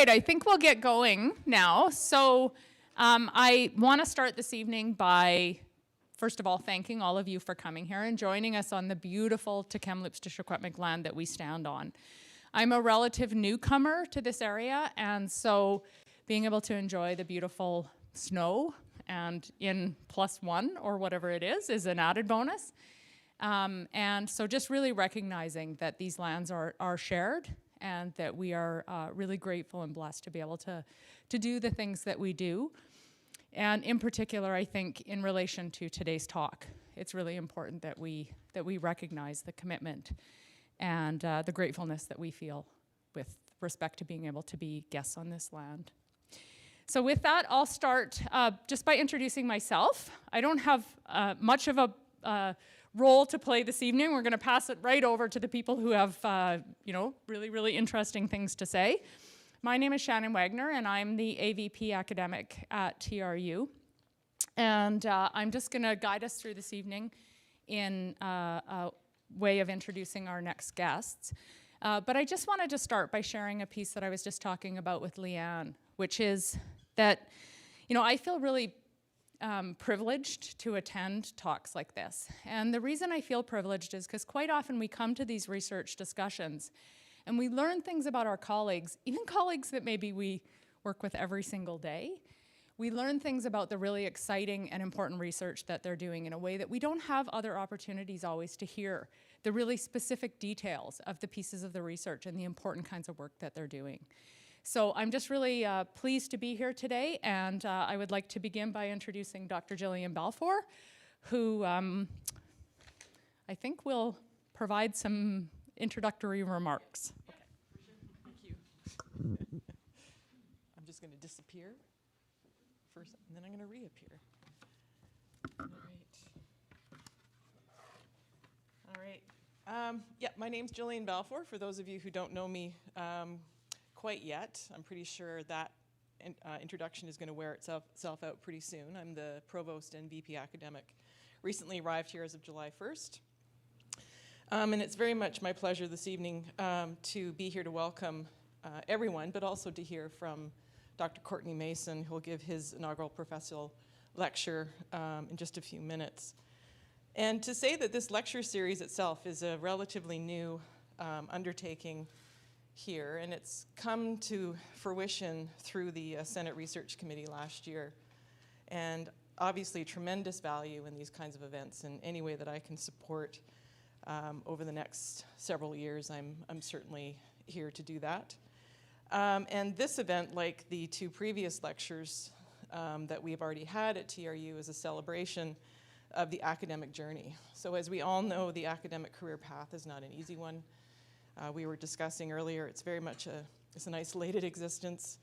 right, I think we'll get going now. So I want to start this evening by, first of all, thanking all of you for coming here and joining us on the beautiful Kamloops to Secwepemc land that we stand on. I'm a relative newcomer to this area, and so being able to enjoy the beautiful snow and in +1 or whatever it is an added bonus. And so just really recognizing that these lands are shared and that we are really grateful and blessed to be able to do the things that we do. And in particular, I think in relation to today's talk, it's really important that we recognize the commitment and the gratefulness that we feel with respect to being able to be guests on this land. So with that, I'll start just by introducing myself. I don't have much of a role to play this evening. We're going to pass it right over to the people who have, really, really interesting things to say. My name is Shannon Wagner, and I'm the AVP academic at TRU. And I'm just going to guide us through this evening in a way of introducing our next guests. But I just wanted to start by sharing a piece that I was just talking about with Leanne, which is that, I feel really privileged to attend talks like this. And the reason I feel privileged is because quite often we come to these research discussions and we learn things about our colleagues, even colleagues that maybe we work with every single day. We learn things about the really exciting and important research that they're doing in a way that we don't have other opportunities always to hear the really specific details of the pieces of the research and the important kinds of work that they're doing. So I'm just really pleased to be here today, and I would like to begin by introducing Dr. Jillian Balfour, who I think will provide some introductory remarks. Okay. Thank you. I'm just going to disappear first, and then I'm going to reappear. All right. My name's Jillian Balfour. For those of you who don't know me quite yet, I'm pretty sure that introduction is going to wear itself out pretty soon. I'm the Provost and VP Academic. Recently arrived here as of July 1st. And it's very much my pleasure this evening to be here to welcome everyone, but also to hear from Dr. Courtney Mason, who will give his inaugural professorial lecture in just a few minutes. And to say that this lecture series itself is a relatively new undertaking here, and it's come to fruition through the Senate Research Committee last year. And obviously tremendous value in these kinds of events, and any way that I can support over the next several years, I'm certainly here to do that. And this event, like the two previous lectures that we've already had at TRU, is a celebration of the academic journey. So as we all know, the academic career path is not an easy one. We were discussing earlier, it's very much it's an isolated existence,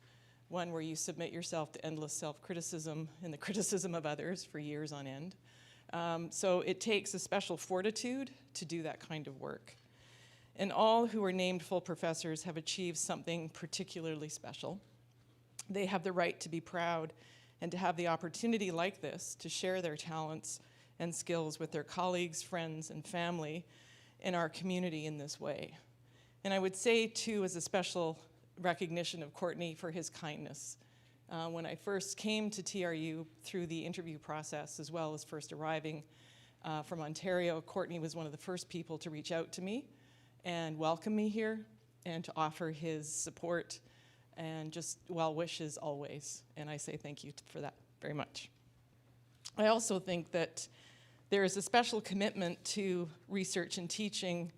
one where you submit yourself to endless self-criticism and the criticism of others for years on end. So it takes a special fortitude to do that kind of work. And all who are named full professors have achieved something particularly special. They have the right to be proud and to have the opportunity like this to share their talents and skills with their colleagues, friends, and family in our community in this way. And I would say, too, as a special recognition of Courtney for his kindness. When I first came to TRU through the interview process, as well as first arriving from Ontario, Courtney was one of the first people to reach out to me and welcome me here and to offer his support and just well wishes always. And I say thank you for that very much. I also think that there is a special commitment to research and teaching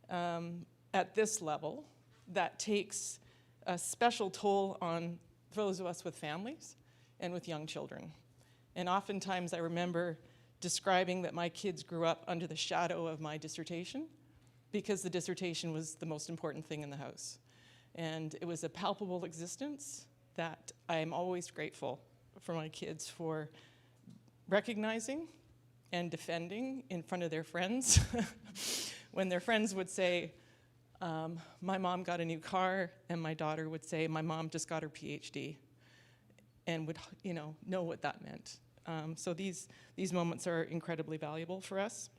at this level that takes a special toll on those of us with families and with young children. And oftentimes I remember describing that my kids grew up under the shadow of my dissertation because the dissertation was the most important thing in the house. And it was a palpable existence that I am always grateful for my kids for recognizing and defending in front of their friends. When their friends would say, my mom got a new car, and my daughter would say, my mom just got her PhD, and would know what that meant. So these moments are incredibly valuable for us.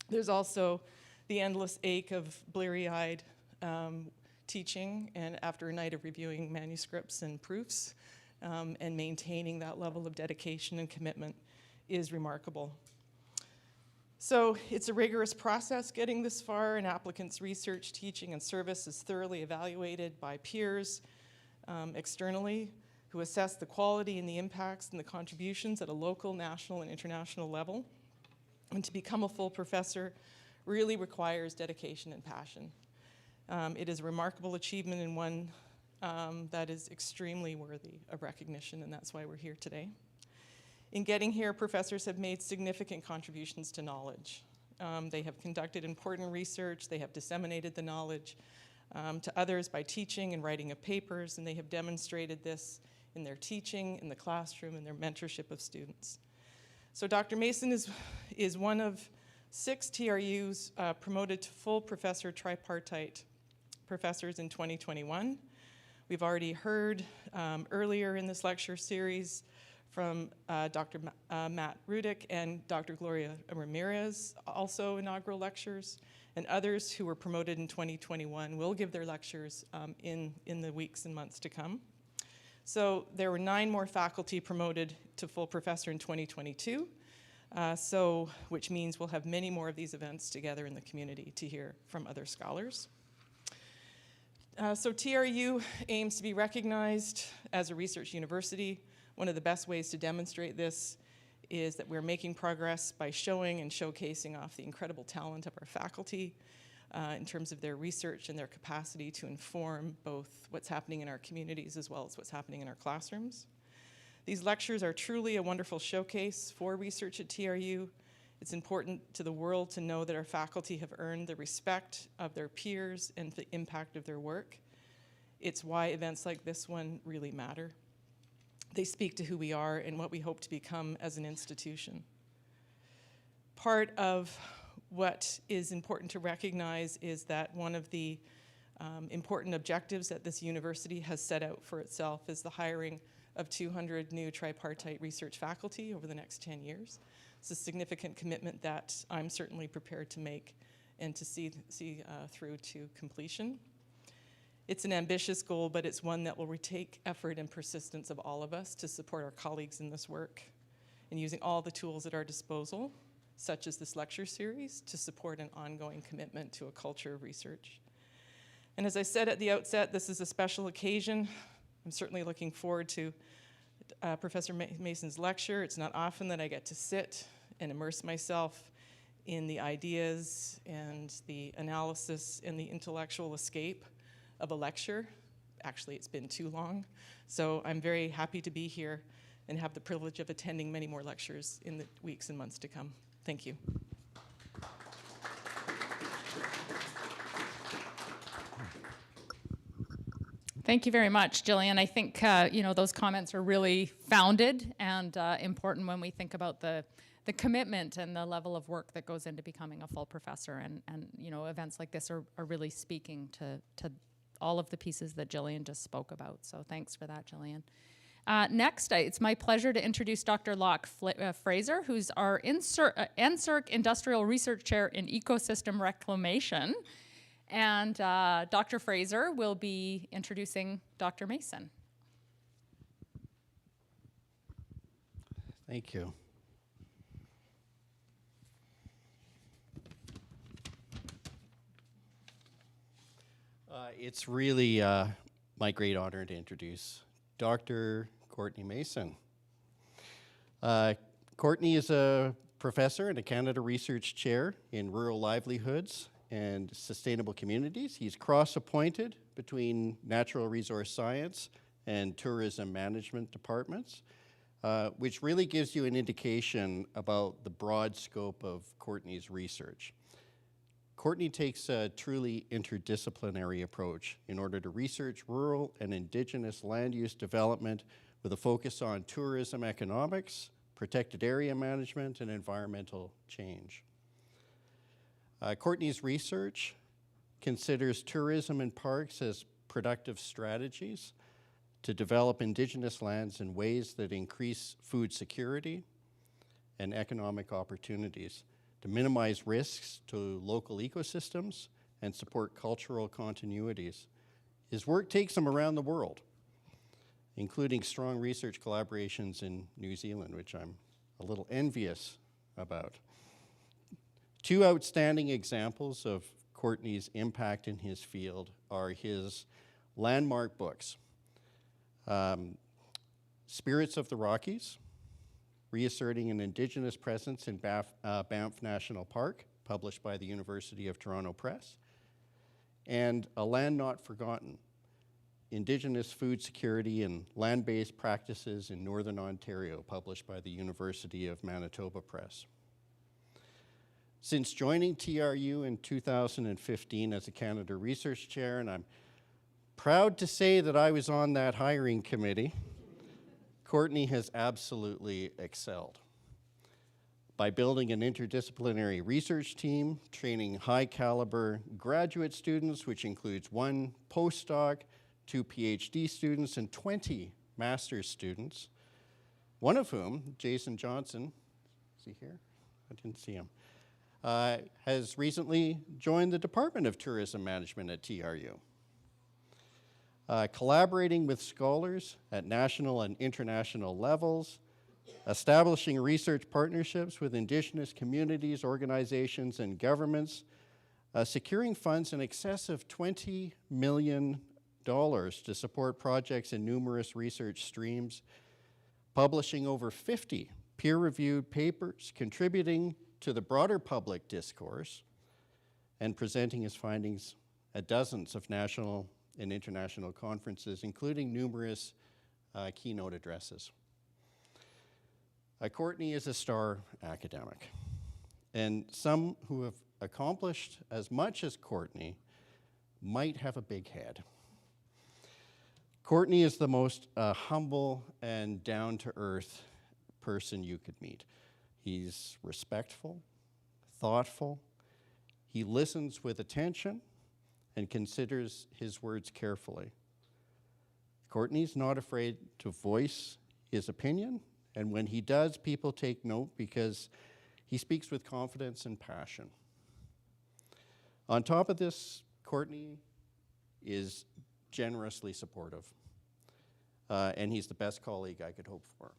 There's also the endless ache of bleary-eyed teaching and after a night of reviewing manuscripts and proofs and maintaining that level of dedication and commitment is remarkable. So it's a rigorous process getting this far, and applicants' research, teaching, and service is thoroughly evaluated by peers externally who assess the quality and the impacts and the contributions at a local, national, and international level. And to become a full professor really requires dedication and passion. It is a remarkable achievement and one that is extremely worthy of recognition, and that's why we're here today. In getting here, professors have made significant contributions to knowledge. They have conducted important research, they have disseminated the knowledge to others by teaching and writing of papers, and they have demonstrated this in their teaching, in the classroom, and their mentorship of students. So Dr. Mason is one of 6 TRUs promoted to full professor tripartite professors in 2021. We've already heard earlier in this lecture series from Dr. Matt Rudick and Dr. Gloria Ramirez, also inaugural lectures, and others who were promoted in 2021 will give their lectures in the weeks and months to come. So there were 9 more faculty promoted to full professor in 2022, which means we'll have many more of these events together in the community to hear from other scholars. So TRU aims to be recognized as a research university. One of the best ways to demonstrate this is that we're making progress by showing and showcasing off the incredible talent of our faculty in terms of their research and their capacity to inform both what's happening in our communities as well as what's happening in our classrooms. These lectures are truly a wonderful showcase for research at TRU. It's important to the world to know that our faculty have earned the respect of their peers and the impact of their work. It's why events like this one really matter. They speak to who we are and what we hope to become as an institution. Part of what is important to recognize is that one of the important objectives that this university has set out for itself is the hiring of 200 new tripartite research faculty over the next 10 years. It's a significant commitment that I'm certainly prepared to make and to see through to completion. It's an ambitious goal, but it's one that will take effort and persistence of all of us to support our colleagues in this work and using all the tools at our disposal, such as this lecture series, to support an ongoing commitment to a culture of research. And as I said at the outset, this is a special occasion. I'm certainly looking forward to Professor Mason's lecture. It's not often that I get to sit and immerse myself in the ideas and the analysis and the intellectual escape of a lecture. Actually, it's been too long. So I'm very happy to be here and have the privilege of attending many more lectures in the weeks and months to come. Thank you. Thank you very much, Jillian. I think those comments are really founded and important when we think about the commitment and the level of work that goes into becoming a full professor. And events like this are really speaking to all of the pieces that Jillian just spoke about. So thanks for that, Jillian. Next, it's my pleasure to introduce Dr. Locke Fraser, who's our NSERC Industrial Research Chair in Ecosystem Reclamation. And Dr. Fraser will be introducing Dr. Mason. Thank you. It's really my great honor to introduce Dr. Courtney Mason. Courtney is a professor and a Canada Research Chair in Rural Livelihoods and Sustainable Communities. He's cross-appointed between Natural Resource Science and Tourism Management departments, which really gives you an indication about the broad scope of Courtney's research. Courtney takes a truly interdisciplinary approach in order to research rural and Indigenous land use development with a focus on tourism economics, protected area management, and environmental change. Courtney's research considers tourism and parks as productive strategies to develop Indigenous lands in ways that increase food security and economic opportunities, to minimize risks to local ecosystems and support cultural continuities, His work takes him around the world, including strong research collaborations in New Zealand, which I'm a little envious about. Two outstanding examples of Courtney's impact in his field are his landmark books, Spirits of the Rockies, Reasserting an Indigenous Presence in Banff National Park, published by the University of Toronto Press, and A Land Not Forgotten, Indigenous Food Security and Land-Based Practices in Northern Ontario, published by the University of Manitoba Press. Since joining TRU in 2015 as a Canada Research Chair, and I'm proud to say that I was on that hiring committee, Courtney has absolutely excelled by building an interdisciplinary research team, training high-caliber graduate students, which includes 1 postdoc, 2 PhD students, and 20 master's students, one of whom, Jason Johnson, is he here? I didn't see him, has recently joined the Department of Tourism Management at TRU. Collaborating with scholars at national and international levels, establishing research partnerships with Indigenous communities, organizations, and governments, securing funds in excess of $20 million to support projects in numerous research streams, publishing over 50 peer-reviewed papers, contributing to the broader public discourse, and presenting his findings at dozens of national and international conferences, including numerous keynote addresses. Courtney is a star academic, and some who have accomplished as much as Courtney might have a big head. Courtney is the most humble and down-to-earth person you could meet. He's respectful, thoughtful, he listens with attention, and considers his words carefully. Courtney's not afraid to voice his opinion, and when he does, people take note because he speaks with confidence and passion. On top of this, Courtney is generously supportive, and he's the best colleague I could hope for.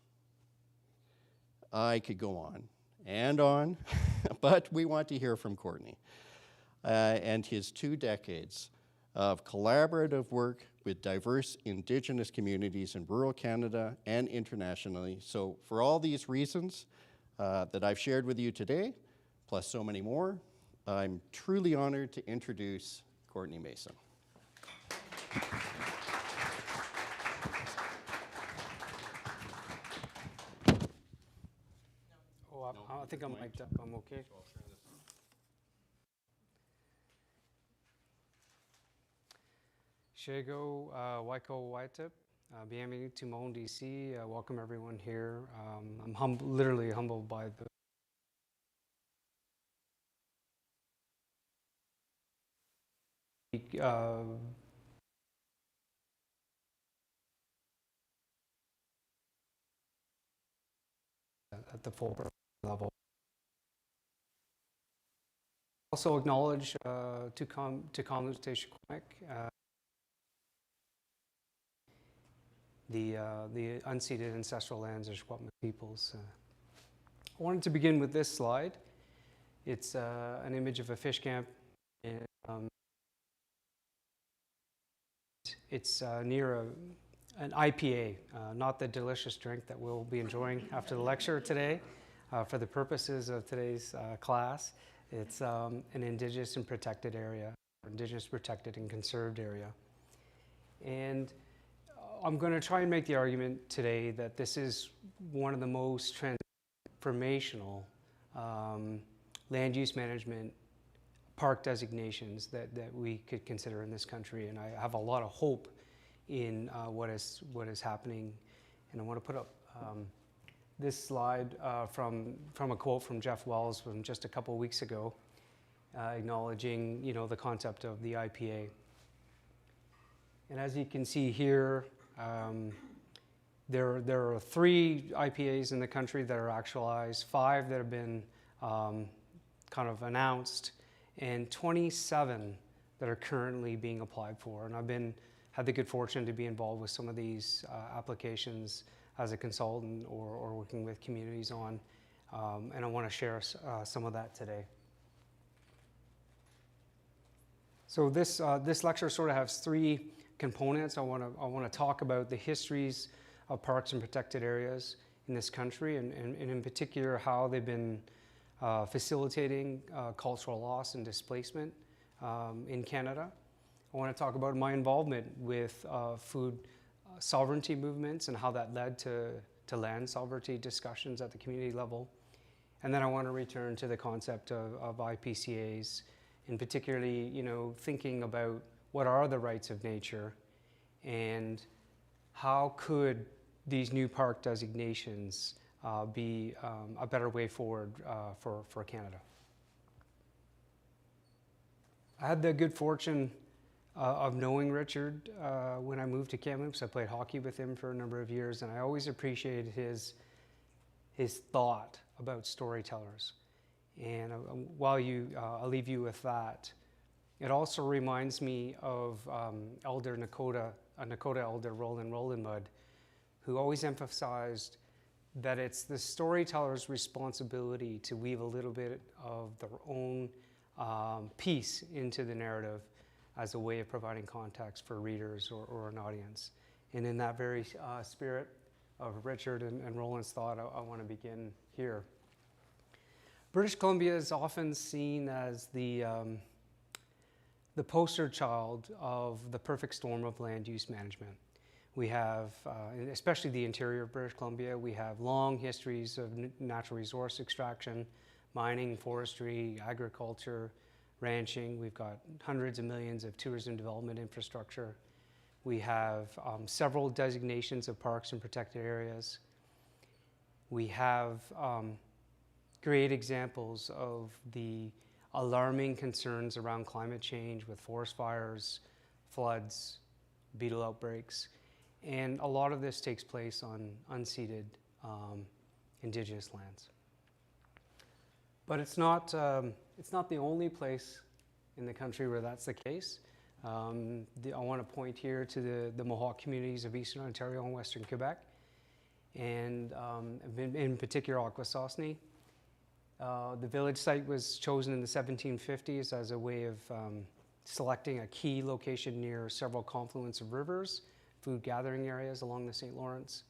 I could go on, but we want to hear from Courtney and his 2 decades of collaborative work with diverse Indigenous communities in rural Canada and internationally. So for all these reasons that I've shared with you today, plus so many more, I'm truly honored to introduce Courtney Mason. I think I'm mic'd up. I'm okay. Shago, Waiko Waitip, bienvenue to Mon DC. Welcome everyone here. I'm literally humbled by the at the full level. Also acknowledge to Kamloops the unceded ancestral lands of Secwepemc peoples. I wanted to begin with this slide. It's an image of a fish camp. It's near an IPA, not the delicious drink that we'll be enjoying after the lecture today. For the purposes of today's class, it's an Indigenous and protected area, Indigenous protected and conserved area. And I'm going to try and make the argument today that this is one of the most transformational land use management park designations that we could consider in this country. And I have a lot of hope in what is happening. And I want to put up this slide from a quote from Jeff Wells from just a couple weeks ago, acknowledging the concept of the IPA. And as you can see here, there are 3 IPAs in the country that are actualized, 5 that have been kind of announced, and 27 that are currently being applied for. And I've been had the good fortune to be involved with some of these applications as a consultant or working with communities on, and I want to share some of that today. So this lecture sort of has three components. I want to talk about the histories of parks and protected areas in this country, and in particular how they've been facilitating cultural loss and displacement in Canada. I want to talk about my involvement with food sovereignty movements and how that led to land sovereignty discussions at the community level. And then I want to return to the concept of IPCAs, and particularly, thinking about what are the rights of nature and how could these new park designations be a better way forward for Canada. I had the good fortune of knowing Richard when I moved to Kamloops. I played hockey with him for a number of years, and I always appreciated his thought about storytellers. And while I'll leave you with that, it also reminds me of Elder Nakota Elder Roland Mudd, who always emphasized that it's the storyteller's responsibility to weave a little bit of their own piece into the narrative as a way of providing context for readers or an audience. And in that very spirit of Richard and Roland's thought, I want to begin here. British Columbia is often seen as the poster child of the perfect storm of land use management. We have, especially the interior of British Columbia, we have long histories of natural resource extraction, mining, forestry, agriculture, ranching. We've got hundreds of millions of tourism development infrastructure. We have several designations of parks and protected areas. We have great examples of the alarming concerns around climate change with forest fires, floods, beetle outbreaks. And a lot of this takes place on unceded Indigenous lands. But it's not the only place in the country where that's the case. I want to point here to the Mohawk communities of Eastern Ontario and Western Quebec, and in particular Akwesasne. The village site was chosen in the 1750s as a way of selecting a key location near several confluence of rivers, food gathering areas along the St. Lawrence.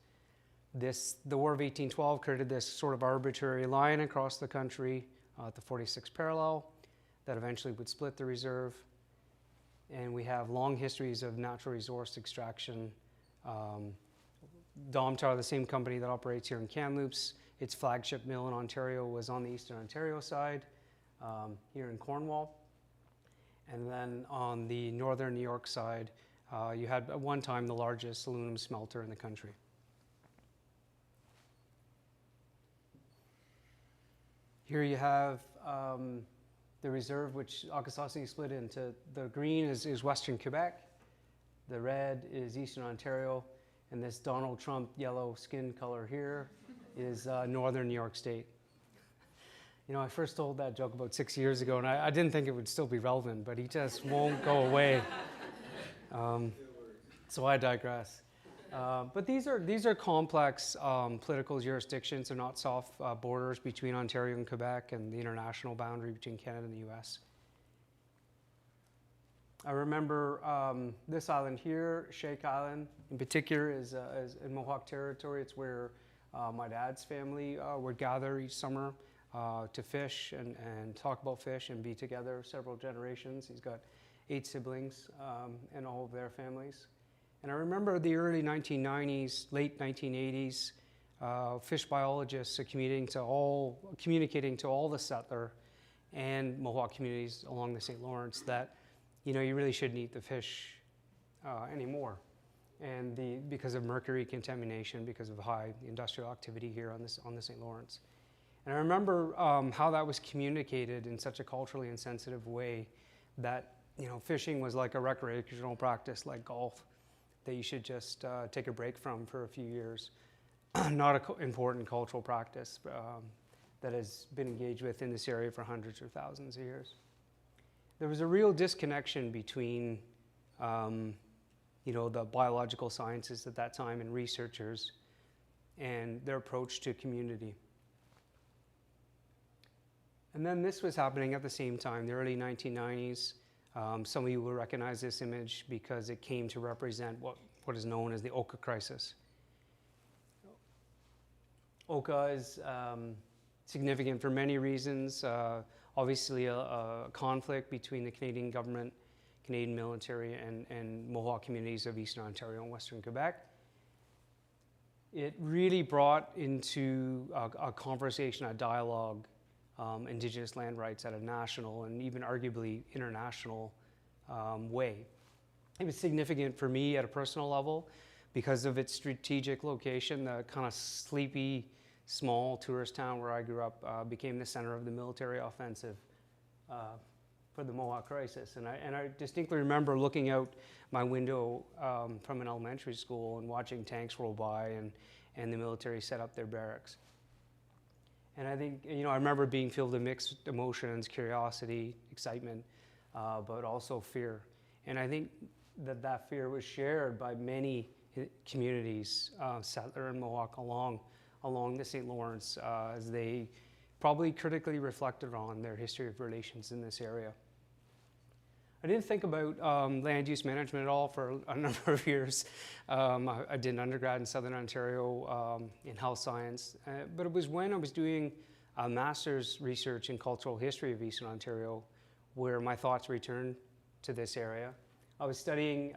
The War of 1812 created this sort of arbitrary line across the country at the 46th parallel that eventually would split the reserve. And we have long histories of natural resource extraction. Domtar, the same company that operates here in Kamloops, its flagship mill in Ontario was on the Eastern Ontario side, here in Cornwall. And then on the Northern New York side, you had at one time the largest aluminum smelter in the country. Here you have the reserve, which Akwesasne split into. The green is Western Quebec, the red is Eastern Ontario, and this Donald Trump yellow skin color here is Northern New York State. I first told that joke about 6 years ago, and I didn't think it would still be relevant, but he just won't go away. So I digress. But these are complex political jurisdictions. They're not soft borders between Ontario and Quebec and the international boundary between Canada and the U.S. I remember this island here, Shake Island, in particular, is in Mohawk territory. It's where my dad's family would gather each summer to fish and talk about fish and be together several generations. He's got 8 siblings and all of their families. And I remember the early 1990s, late 1980s, fish biologists are communicating to all the settler and Mohawk communities along the St. Lawrence that, you really shouldn't eat the fish anymore. And because of mercury contamination, because of high industrial activity here on the St. Lawrence. And I remember how that was communicated in such a culturally insensitive way that, fishing was like a recreational practice like golf that you should just take a break from for a few years. Not an important cultural practice that has been engaged with in this area for hundreds or thousands of years. There was a real disconnection between the biological sciences at that time and researchers and their approach to community. And then this was happening at the same time, the early 1990s. Some of you will recognize this image because it came to represent what is known as the Oka crisis. Oka is significant for many reasons. Obviously, a conflict between the Canadian government, Canadian military, and Mohawk communities of Eastern Ontario and Western Quebec. It really brought into a conversation, a dialogue, Indigenous land rights at a national and even arguably international way. It was significant for me at a personal level because of its strategic location. The kind of sleepy, small tourist town where I grew up became the center of the military offensive for the Mohawk crisis. And I distinctly remember looking out my window from an elementary school and watching tanks roll by and the military set up their barracks. And I think, I remember being filled with mixed emotions, curiosity, excitement, but also fear. And I think that fear was shared by many communities, settler and Mohawk, along the St. Lawrence, as they probably critically reflected on their history of relations in this area. I didn't think about land use management at all for a number of years. I did an undergrad in Southern Ontario in health science, but it was when I was doing a master's research in cultural history of Eastern Ontario where my thoughts returned to this area. I was studying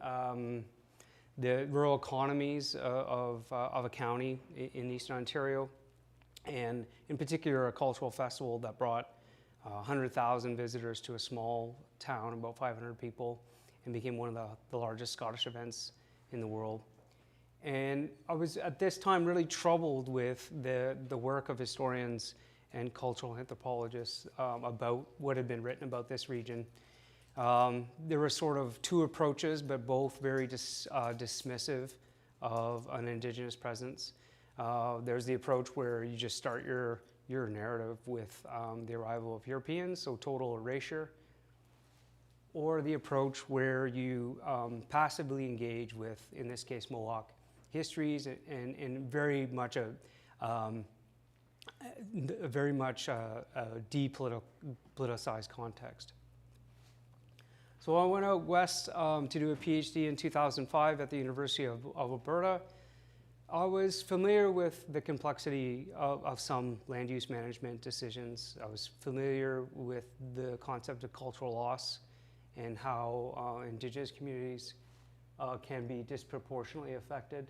the rural economies of a county in Eastern Ontario, and in particular a cultural festival that brought 100,000 visitors to a small town, about 500 people, and became one of the largest Scottish events in the world. And I was at this time really troubled with the work of historians and cultural anthropologists about what had been written about this region. There were sort of two approaches, but both very dismissive of an Indigenous presence. There's the approach where you just start your narrative with the arrival of Europeans, so total erasure, or the approach where you passively engage with, in this case, Mohawk histories and very much a depoliticized context. So I went out west to do a PhD in 2005 at the University of Alberta. I was familiar with the complexity of some land use management decisions. I was familiar with the concept of cultural loss and how Indigenous communities can be disproportionately affected.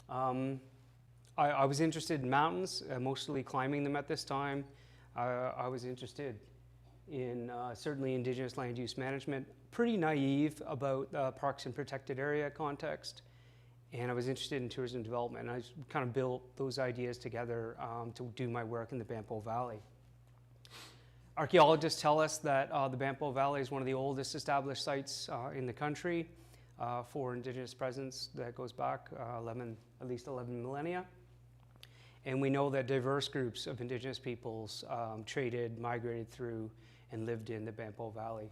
I was interested in mountains, mostly climbing them at this time. I was interested in certainly Indigenous land use management, pretty naive about parks and protected area context. And I was interested in tourism development. And I kind of built those ideas together to do my work in the Banff Valley. Archaeologists tell us that the Banff Valley is one of the oldest established sites in the country for Indigenous presence that goes back at least 11 millennia. And we know that diverse groups of Indigenous peoples traded, migrated through, and lived in the Banff Valley.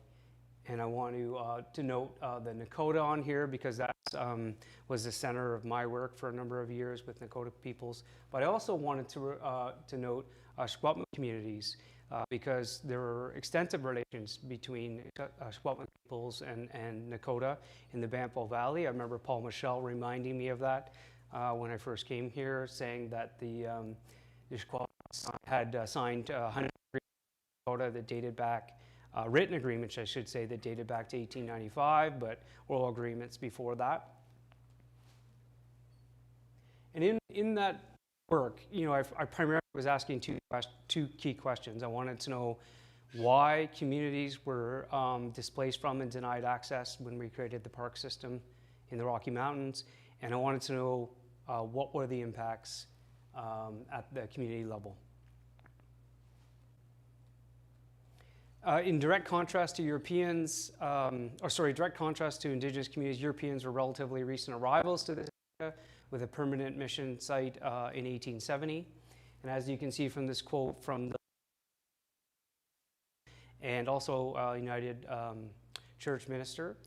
And I want to note the Nakota on here because that was the center of my work for a number of years with Nakota peoples. But I also wanted to note Secwepemc communities because there were extensive relations between Secwepemc peoples and Nakota in the Banff Valley. I remember Paul Michel reminding me of that when I first came here, saying that the Secwepemc had signed 100 Nakota that dated back, written agreements, I should say, that dated back to 1895, but oral agreements before that. And in that work, I primarily was asking two key questions. I wanted to know why communities were displaced from and denied access when we created the park system in the Rocky Mountains, and I wanted to know what were the impacts at the community level. In direct contrast to direct contrast to Indigenous communities, Europeans were relatively recent arrivals to this area with a permanent mission site in 1870. And as you can see from this quote from the and also United Church minister,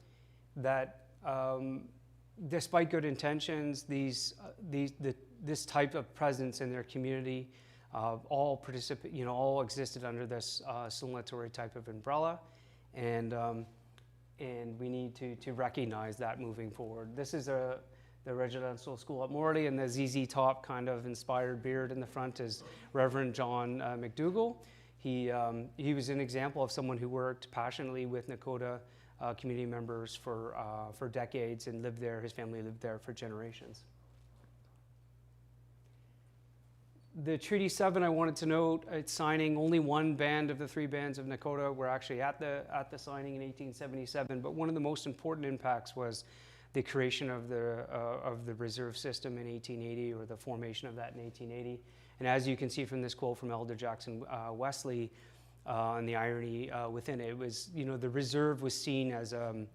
that despite good intentions, this type of presence in their community all existed under this assimilatory type of umbrella, and we need to recognize that moving forward. This is the residential school at Morley, and the ZZ Top kind of inspired beard in the front is Reverend John McDougall. He was an example of someone who worked passionately with Nakota community members for decades and lived there. His family lived there for generations. The Treaty 7, I wanted to note, it's signing. Only one band of the 3 bands of Nakota were actually at the signing in 1877, but one of the most important impacts was the creation of the reserve system in 1880, or the formation of that in 1880. And as you can see from this quote from Elder Jackson Wesley, and the irony within it was, the reserve was seen as a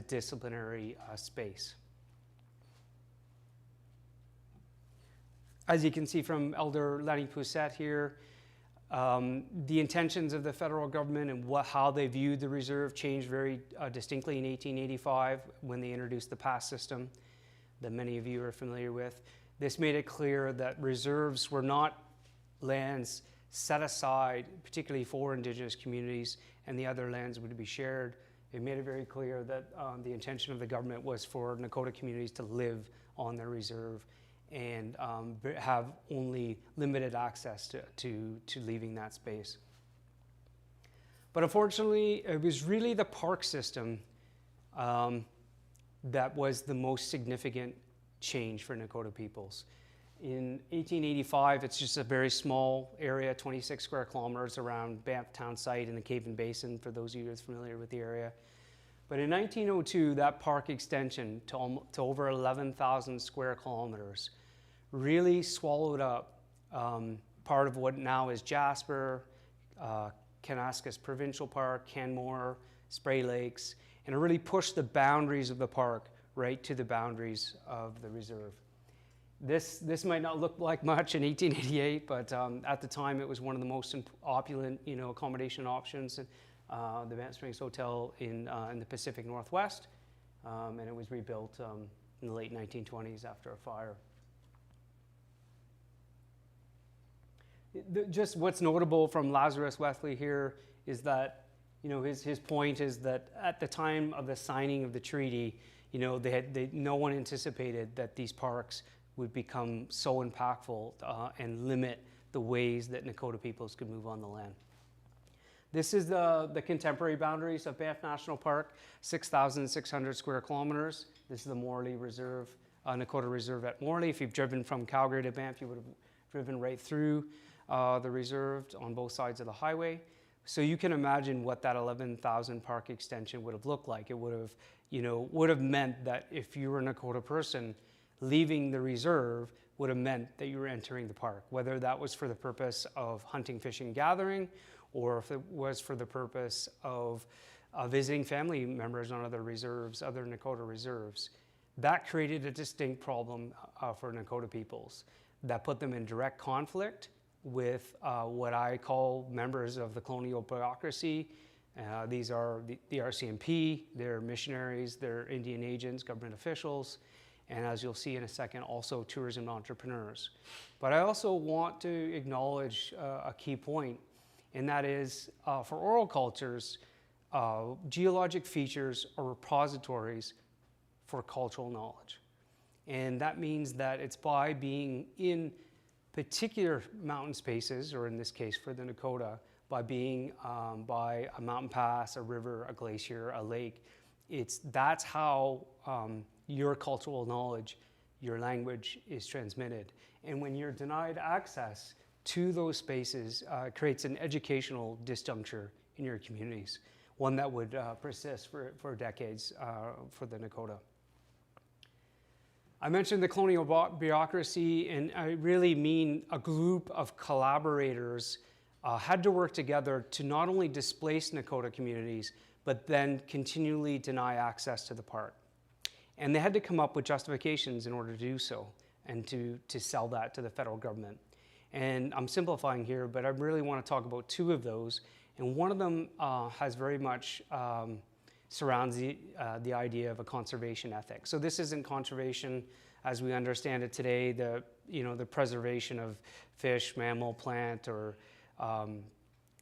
disciplinary space. As you can see from Elder Lenny Poussette here, the intentions of the federal government and how they viewed the reserve changed very distinctly in 1885 when they introduced the pass system that many of you are familiar with. This made it clear that reserves were not lands set aside particularly for Indigenous communities, and the other lands would be shared. It made it very clear that the intention of the government was for Nakota communities to live on their reserve and have only limited access to leaving that space. But unfortunately, it was really the park system that was the most significant change for Nakota peoples. In 1885, it's just a very small area, 26 square kilometers around Banff town site in the Caven Basin, for those of you who are familiar with the area. But in 1902, that park extension to over 11,000 square kilometers really swallowed up part of what now is Jasper, Kanaskas Provincial Park, Canmore, Spray Lakes, and it really pushed the boundaries of the park right to the boundaries of the reserve. This might not look like much in 1888, but at the time it was one of the most opulent, accommodation options. The Banff Springs Hotel in the Pacific Northwest, and it was rebuilt in the late 1920s after a fire. Just what's notable from Lazarus Wesley here is that, his point is that at the time of the signing of the treaty, no one anticipated that these parks would become so impactful and limit the ways that Nakota peoples could move on the land. This is the contemporary boundaries of Banff National Park, 6,600 square kilometers. This is the Morley Reserve, Nakota Reserve at Morley. If you've driven from Calgary to Banff, you would have driven right through the reserve on both sides of the highway. So you can imagine what that 11,000 park extension would have looked like. It would have meant that if you were a Nakota person, leaving the reserve would have meant that you were entering the park, whether that was for the purpose of hunting, fishing, gathering, or if it was for the purpose of visiting family members on other reserves, other Nakota reserves. That created a distinct problem for Nakota peoples that put them in direct conflict with what I call members of the colonial bureaucracy. These are the RCMP, they're missionaries, they're Indian agents, government officials, and as you'll see in a second, also tourism entrepreneurs. But I also want to acknowledge a key point, and that is for oral cultures, geologic features are repositories for cultural knowledge. And that means that it's by being in particular mountain spaces, or in this case for the Nakota, by being by a mountain pass, a river, a glacier, a lake, that's how your cultural knowledge, your language is transmitted. And when you're denied access to those spaces, it creates an educational disjuncture in your communities, one that would persist for decades for the Nakota. I mentioned the colonial bureaucracy, and I really mean a group of collaborators had to work together to not only displace Nakota communities, but then continually deny access to the park. And they had to come up with justifications in order to do so, and to sell that to the federal government. And I'm simplifying here, but I really want to talk about two of those. And one of them has very much surrounds the idea of a conservation ethic. So this isn't conservation as we understand it today, the preservation of fish, mammal, plant, or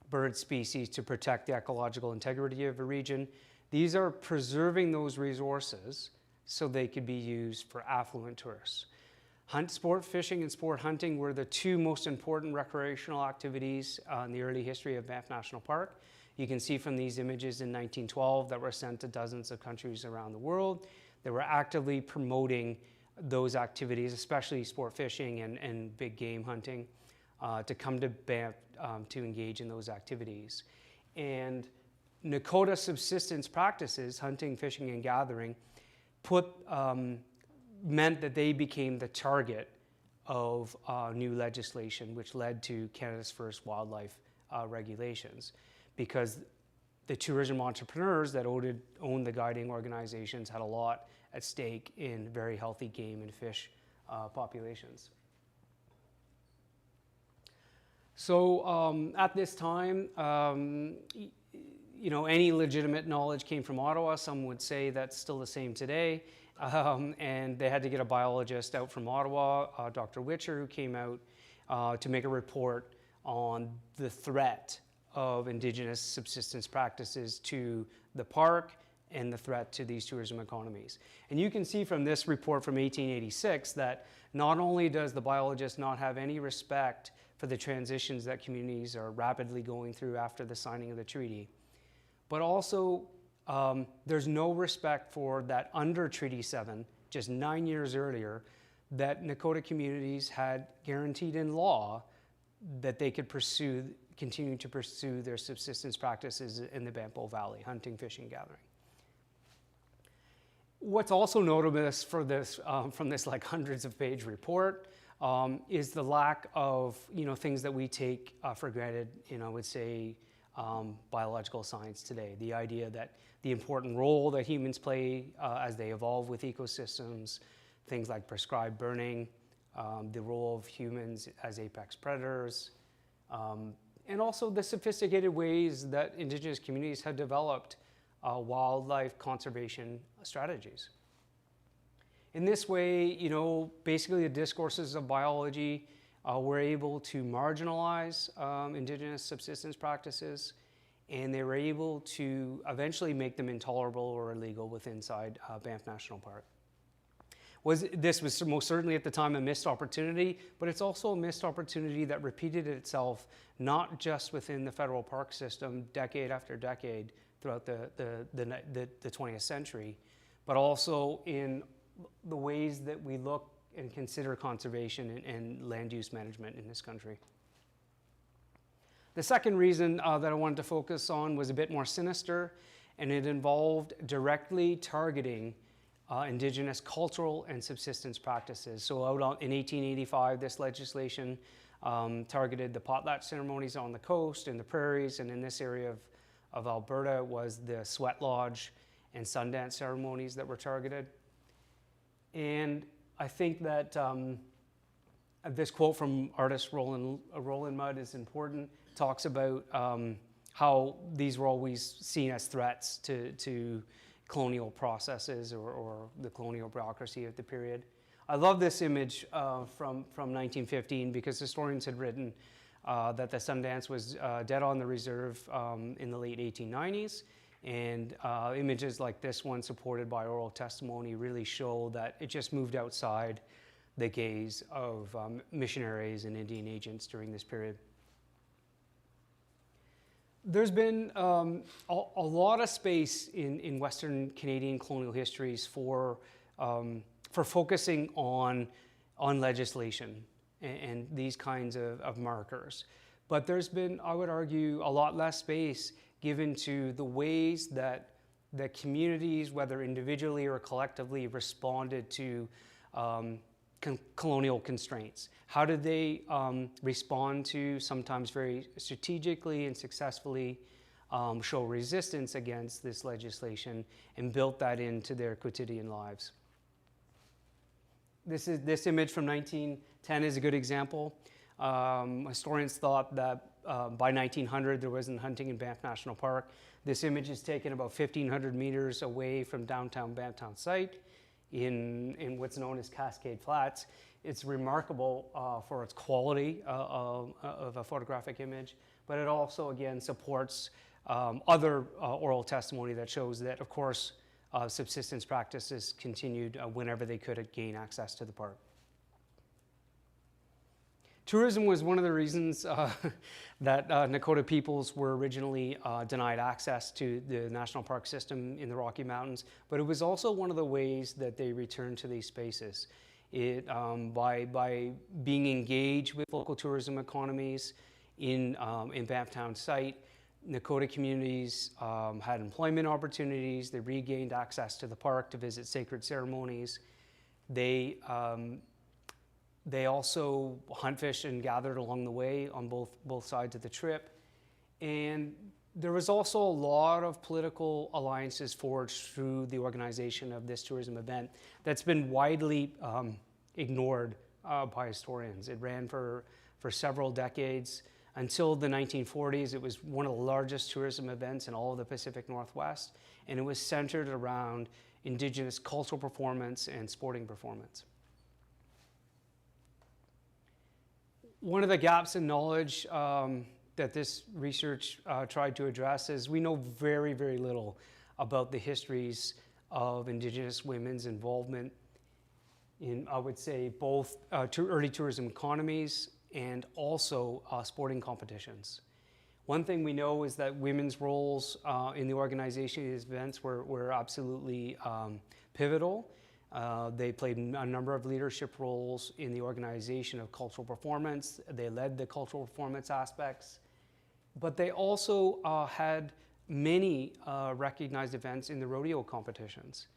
bird species to protect the ecological integrity of a region. These are preserving those resources so they could be used for affluent tourists. Sport fishing and sport hunting were the two most important recreational activities in the early history of Banff National Park. You can see from these images in 1912 that were sent to dozens of countries around the world. They were actively promoting those activities, especially sport fishing and big game hunting, to come to Banff to engage in those activities. And Nakota subsistence practices, hunting, fishing, and gathering, meant that they became the target of new legislation, which led to Canada's first wildlife regulations, because the tourism entrepreneurs that owned the guiding organizations had a lot at stake in very healthy game and fish populations. So at this time, any legitimate knowledge came from Ottawa. Some would say that's still the same today. And they had to get a biologist out from Ottawa, Dr. Witcher, who came out to make a report on the threat of Indigenous subsistence practices to the park and the threat to these tourism economies. And you can see from this report from 1886 that not only does the biologist not have any respect for the transitions that communities are rapidly going through after the signing of the treaty, but also there's no respect for that under Treaty 7, just 9 years earlier, that Nakota communities had guaranteed in law that they could continue to pursue their subsistence practices in the Banff Valley, hunting, fishing, gathering. What's also notable for this, from this like hundreds of page report is the lack of things that we take for granted in, I would say, biological science today. The idea that the important role that humans play as they evolve with ecosystems, things like prescribed burning, the role of humans as apex predators, and also the sophisticated ways that Indigenous communities have developed wildlife conservation strategies. In this way, basically the discourses of biology were able to marginalize Indigenous subsistence practices, and they were able to eventually make them intolerable or illegal inside Banff National Park. This was most certainly at the time a missed opportunity, but it's also a missed opportunity that repeated itself not just within the federal park system decade after decade throughout the 20th century, but also in the ways that we look and consider conservation and land use management in this country. The second reason that I wanted to focus on was a bit more sinister, and it involved directly targeting Indigenous cultural and subsistence practices. So in 1885, this legislation targeted the Potlatch ceremonies on the coast and the prairies, and in this area of Alberta was the sweat lodge and Sundance ceremonies that were targeted. And I think that this quote from artist Roland Mudd is important. Talks about how these were always seen as threats to colonial processes or the colonial bureaucracy of the period. I love this image from 1915 because historians had written that the Sundance was dead on the reserve in the late 1890s. And images like this one, supported by oral testimony, really show that it just moved outside the gaze of missionaries and Indian agents during this period. There's been a lot of space in Western Canadian colonial histories for focusing on legislation and these kinds of markers. But there's been, I would argue, a lot less space given to the ways that the communities, whether individually or collectively, responded to colonial constraints. How did they respond to, sometimes very strategically and successfully, show resistance against this legislation and built that into their quotidian lives? This image from 1910 is a good example. Historians thought that by 1900, there wasn't hunting in Banff National Park. This image is taken about 1,500 meters away from downtown Banff Town site in what's known as Cascade Flats. It's remarkable for its quality of a photographic image, but it also, again, supports other oral testimony that shows that, of course, subsistence practices continued whenever they could gain access to the park. Tourism was one of the reasons that Nakota peoples were originally denied access to the national park system in the Rocky Mountains, but it was also one of the ways that they returned to these spaces. By being engaged with local tourism economies in Banff Town site, Nakota communities had employment opportunities. They regained access to the park to visit sacred ceremonies. They also hunt, fish, and gathered along the way on both sides of the trip. And there was also a lot of political alliances forged through the organization of this tourism event that's been widely ignored by historians. It ran for several decades. Until the 1940s, it was one of the largest tourism events in all of the Pacific Northwest, and it was centered around Indigenous cultural performance and sporting performance. One of the gaps in knowledge that this research tried to address is we know very, very little about the histories of Indigenous women's involvement in, I would say, both early tourism economies and also sporting competitions. One thing we know is that women's roles in the organization of these events were absolutely pivotal. They played a number of leadership roles in the organization of cultural performance. They led the cultural performance aspects, but they also had many recognized events in the rodeo competitions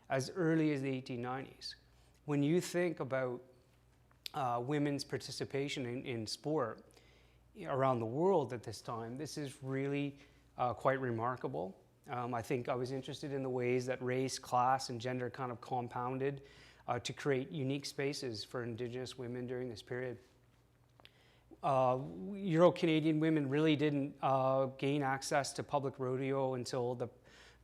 as early as the 1890s. When you think about women's participation in sport around the world at this time, this is really quite remarkable. I think I was interested in the ways that race, class, and gender kind of compounded to create unique spaces for Indigenous women during this period. Euro-Canadian women really didn't gain access to public rodeo until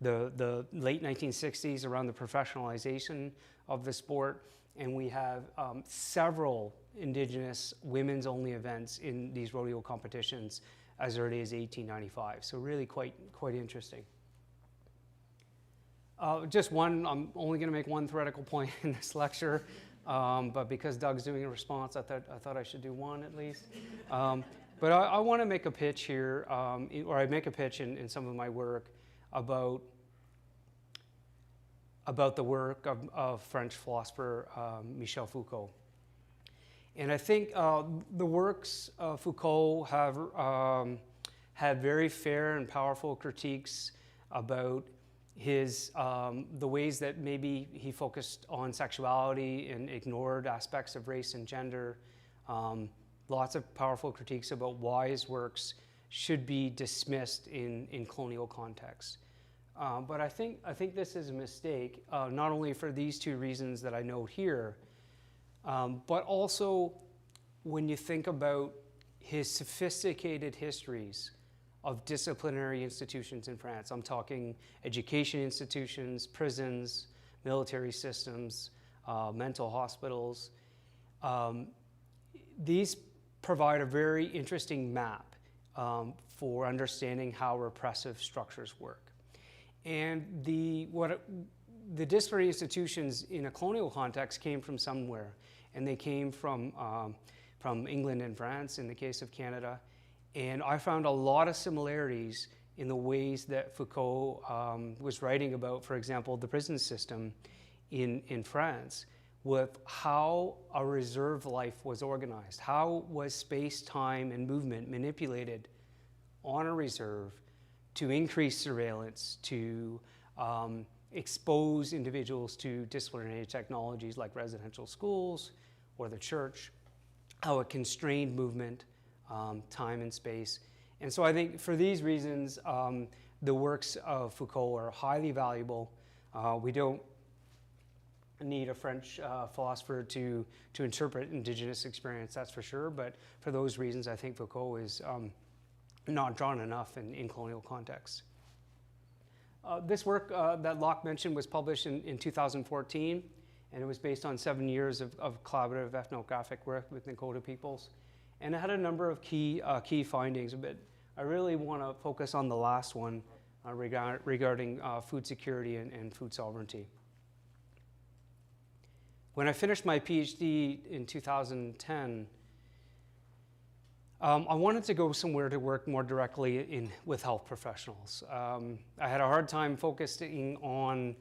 the late 1960s, around the professionalization of the sport. And we have several Indigenous women's-only events in these rodeo competitions as early as 1895. So really quite interesting. Just one, I'm only going to make one theoretical point in this lecture, but because Doug's doing a response, I thought I should do one at least. But I want to make a pitch here, or I make a pitch in some of my work about the work of French philosopher Michel Foucault. And I think the works of Foucault have had very fair and powerful critiques about the ways that maybe he focused on sexuality and ignored aspects of race and gender. Lots of powerful critiques about why his works should be dismissed in colonial contexts. But I think this is a mistake, not only for these two reasons that I note here, but also when you think about his sophisticated histories of disciplinary institutions in France. I'm talking education institutions, prisons, military systems, mental hospitals. These provide a very interesting map for understanding how repressive structures work. And the disciplinary institutions in a colonial context came from somewhere, and they came from England and France in the case of Canada. And I found a lot of similarities in the ways that Foucault was writing about, for example, the prison system in France, with how a reserve life was organized. How was space, time, and movement manipulated on a reserve to increase surveillance, to expose individuals to disciplinary technologies like residential schools or the church, how it constrained movement, time and space. And so I think for these reasons, the works of Foucault are highly valuable. We don't need a French philosopher to interpret Indigenous experience, that's for sure. But for those reasons, I think Foucault is not drawn enough in colonial context. This work that Locke mentioned was published in 2014, and it was based on 7 years of collaborative ethnographic work with Nakota peoples. And it had a number of key findings, but I really want to focus on the last one regarding food security and food sovereignty. When I finished my PhD in 2010, I wanted to go somewhere to work more directly with health professionals. I had a hard time focusing on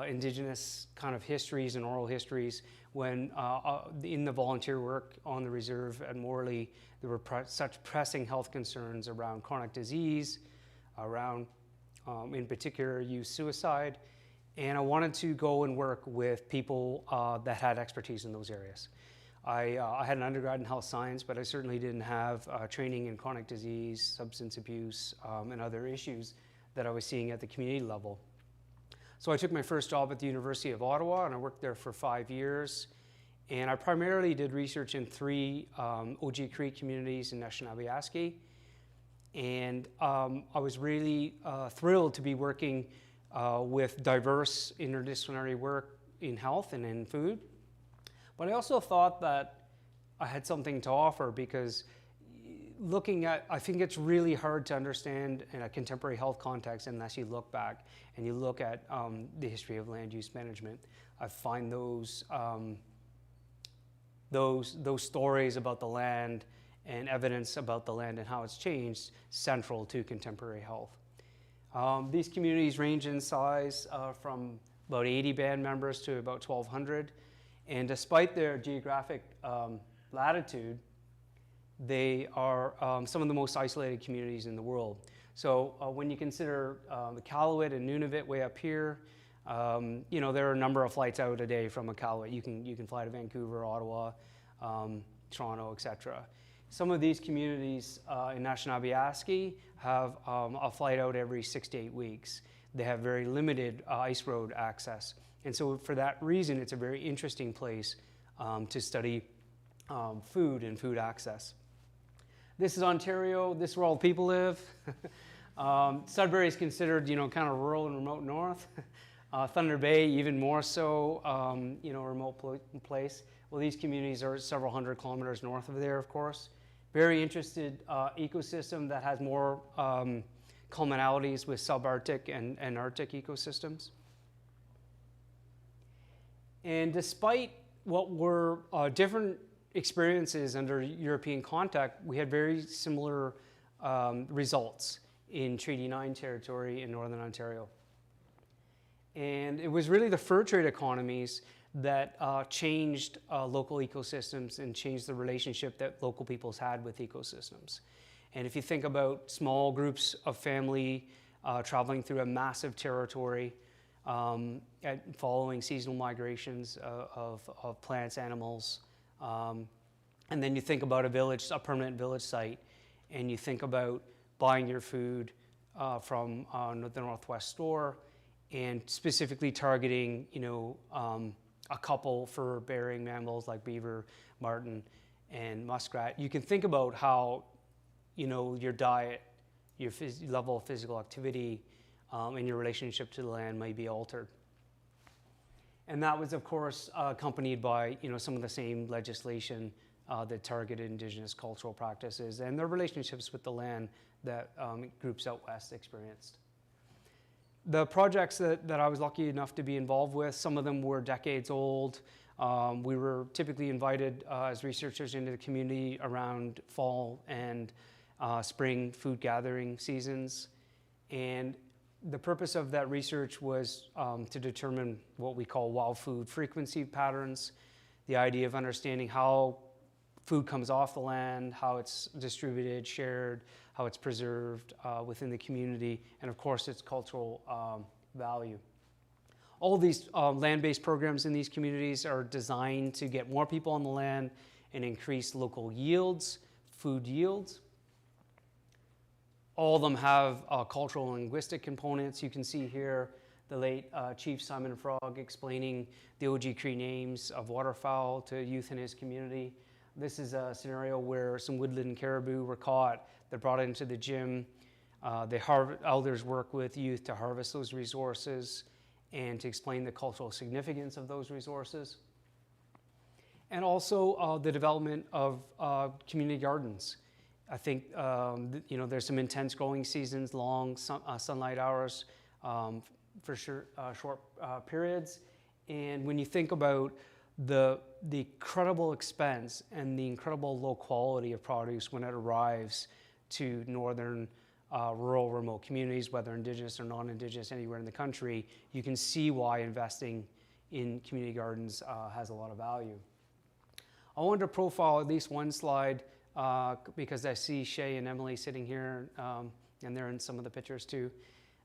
Indigenous kind of histories and oral histories when in the volunteer work on the reserve at Morley, there were such pressing health concerns around chronic disease, around, in particular, youth suicide, and I wanted to go and work with people that had expertise in those areas. I had an undergrad in health science, but I certainly didn't have training in chronic disease, substance abuse, and other issues that I was seeing at the community level. So I took my first job at the University of Ottawa, and I worked there for 5 years. And I primarily did research in 3 OG Cree communities in Anishinaabe. And I was really thrilled to be working with diverse interdisciplinary work in health and in food. But I also thought that I had something to offer because I think it's really hard to understand in a contemporary health context unless you look back and you look at the history of land use management. I find those stories about the land and evidence about the land and how it's changed central to contemporary health. These communities range in size from about 80 band members to about 1,200. And despite their geographic latitude, they are some of the most isolated communities in the world. So when you consider the Iqaluit and Nunavut way up here, there are a number of flights out a day from Iqaluit. You can fly to Vancouver, Ottawa, Toronto, etc. Some of these communities in Anishinaabe have a flight out every 6 to 8 weeks. They have very limited ice road access. And so for that reason, it's a very interesting place to study food and food access. This is Ontario. This is where all the people live. Sudbury is considered, kind of rural and remote north. Thunder Bay, even more so, remote place. Well, these communities are several hundred kilometers north of there, of course. Very interested ecosystem that has more commonalities with subarctic and Arctic ecosystems. And despite what were different experiences under European contact, we had very similar results in Treaty 9 territory in Northern Ontario. And it was really the fur trade economies that changed local ecosystems and changed the relationship that local peoples had with ecosystems. And if you think about small groups of family traveling through a massive territory, following seasonal migrations of plants, animals, and then you think about a permanent village site, and you think about buying your food from the Northwest store, and specifically targeting, a couple fur-bearing mammals like beaver, marten, and muskrat. You can think about how, your diet, your level of physical activity, and your relationship to the land may be altered. And that was, of course, accompanied by, some of the same legislation that targeted Indigenous cultural practices and their relationships with the land that groups out west experienced. The projects that I was lucky enough to be involved with, some of them were decades old. We were typically invited as researchers into the community around fall and spring food gathering seasons. And the purpose of that research was to determine what we call wild food frequency patterns, the idea of understanding how food comes off the land, how it's distributed, shared, how it's preserved within the community, and of course its cultural value. All of these land-based programs in these communities are designed to get more people on the land and increase local yields, food yields. All of them have cultural and linguistic components. You can see here the late Chief Simon Frog explaining the OG Cree names of waterfowl to youth in his community. This is a scenario where some woodland caribou were caught. They're brought into the gym. Elders work with youth to harvest those resources and to explain the cultural significance of those resources. And also the development of community gardens. I think there's some intense growing seasons, long sunlight hours for sure, short periods. And when you think about the incredible expense and the incredible low quality of produce when it arrives to northern rural remote communities, whether Indigenous or non-Indigenous anywhere in the country, you can see why investing in community gardens has a lot of value. I wanted to profile at least one slide because I see Shay and Emily sitting here, and they're in some of the pictures too,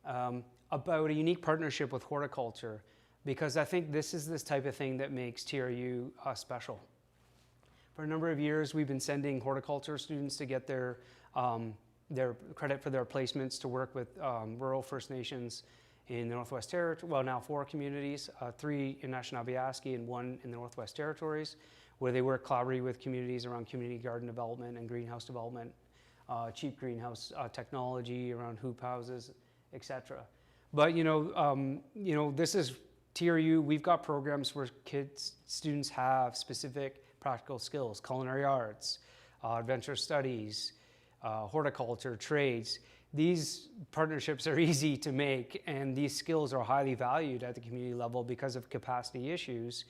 about a unique partnership with horticulture, because I think this is this type of thing that makes TRU special. For a number of years, we've been sending horticulture students to get their credit for their placements to work with rural First Nations in the Northwest Territories, well now 4 communities, 3 in Anishinaabe and 1 in the Northwest Territories, where they work collaboratively with communities around community garden development and greenhouse development, cheap greenhouse technology around hoop houses, etc. But this is TRU. We've got programs where students have specific practical skills, culinary arts, adventure studies, horticulture, trades. These partnerships are easy to make, and these skills are highly valued at the community level because of capacity issues.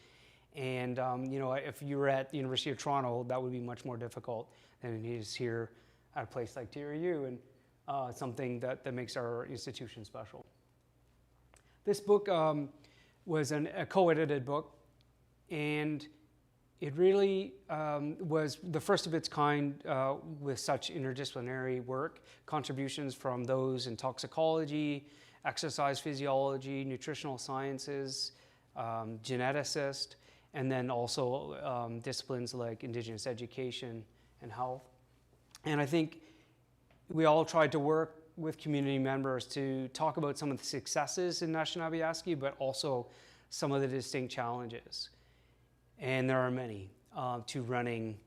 And if you were at the University of Toronto, that would be much more difficult than it is here at a place like TRU, and something that makes our institution special. This book was a co-edited book, and it really was the first of its kind with such interdisciplinary work, contributions from those in toxicology, exercise physiology, nutritional sciences, geneticists, and then also disciplines like Indigenous education and health. And I think we all tried to work with community members to talk about some of the successes in Anishinaabe, but also some of the distinct challenges. And there are many to running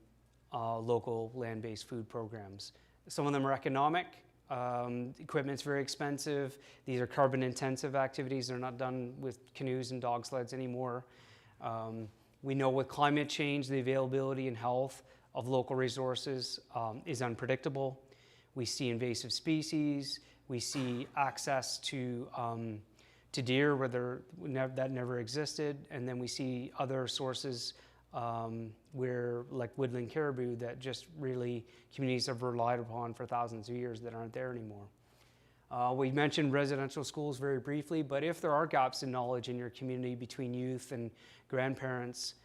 local land-based food programs. Some of them are economic. Equipment's very expensive. These are carbon-intensive activities. They're not done with canoes and dog sleds anymore. We know with climate change, the availability and health of local resources is unpredictable. We see invasive species. We see access to deer where that never existed. And then we see other sources where, like woodland caribou, that just really communities have relied upon for thousands of years that aren't there anymore. We mentioned residential schools very briefly, but if there are gaps in knowledge in your community between youth and grandparents,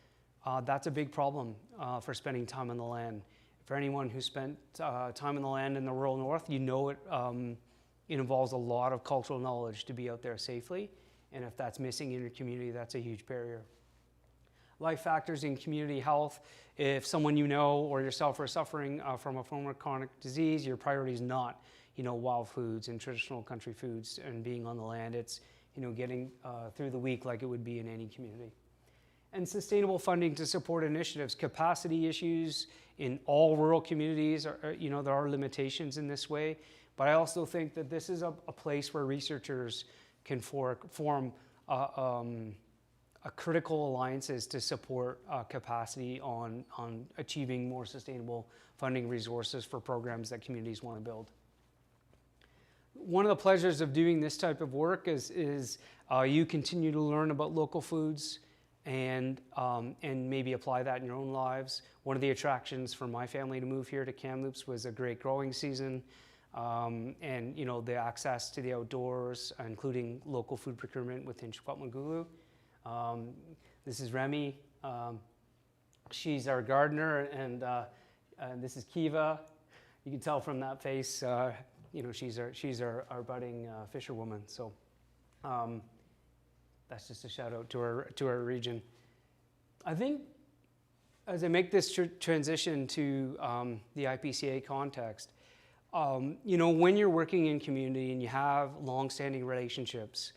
that's a big problem for spending time on the land. For anyone who spent time on the land in the rural north, it involves a lot of cultural knowledge to be out there safely, and if that's missing in your community, that's a huge barrier. Life factors in community health. If someone you know or yourself are suffering from a form of chronic disease, your priority is not wild foods and traditional country foods and being on the land. It's getting through the week like it would be in any community. And sustainable funding to support initiatives. Capacity issues in all rural communities there are limitations in this way, but I also think that this is a place where researchers can form critical alliances to support capacity on achieving more sustainable funding resources for programs that communities want to build. One of the pleasures of doing this type of work is you continue to learn about local foods and maybe apply that in your own lives. One of the attractions for my family to move here to Kamloops was a great growing season, and the access to the outdoors, including local food procurement within McDougall. This is Remy. She's our gardener, and this is Kiva. You can tell from that face, she's our budding fisherwoman. So that's just a shout out to our region. I think as I make this transition to the IPCA context, when you're working in community and you have long-standing relationships,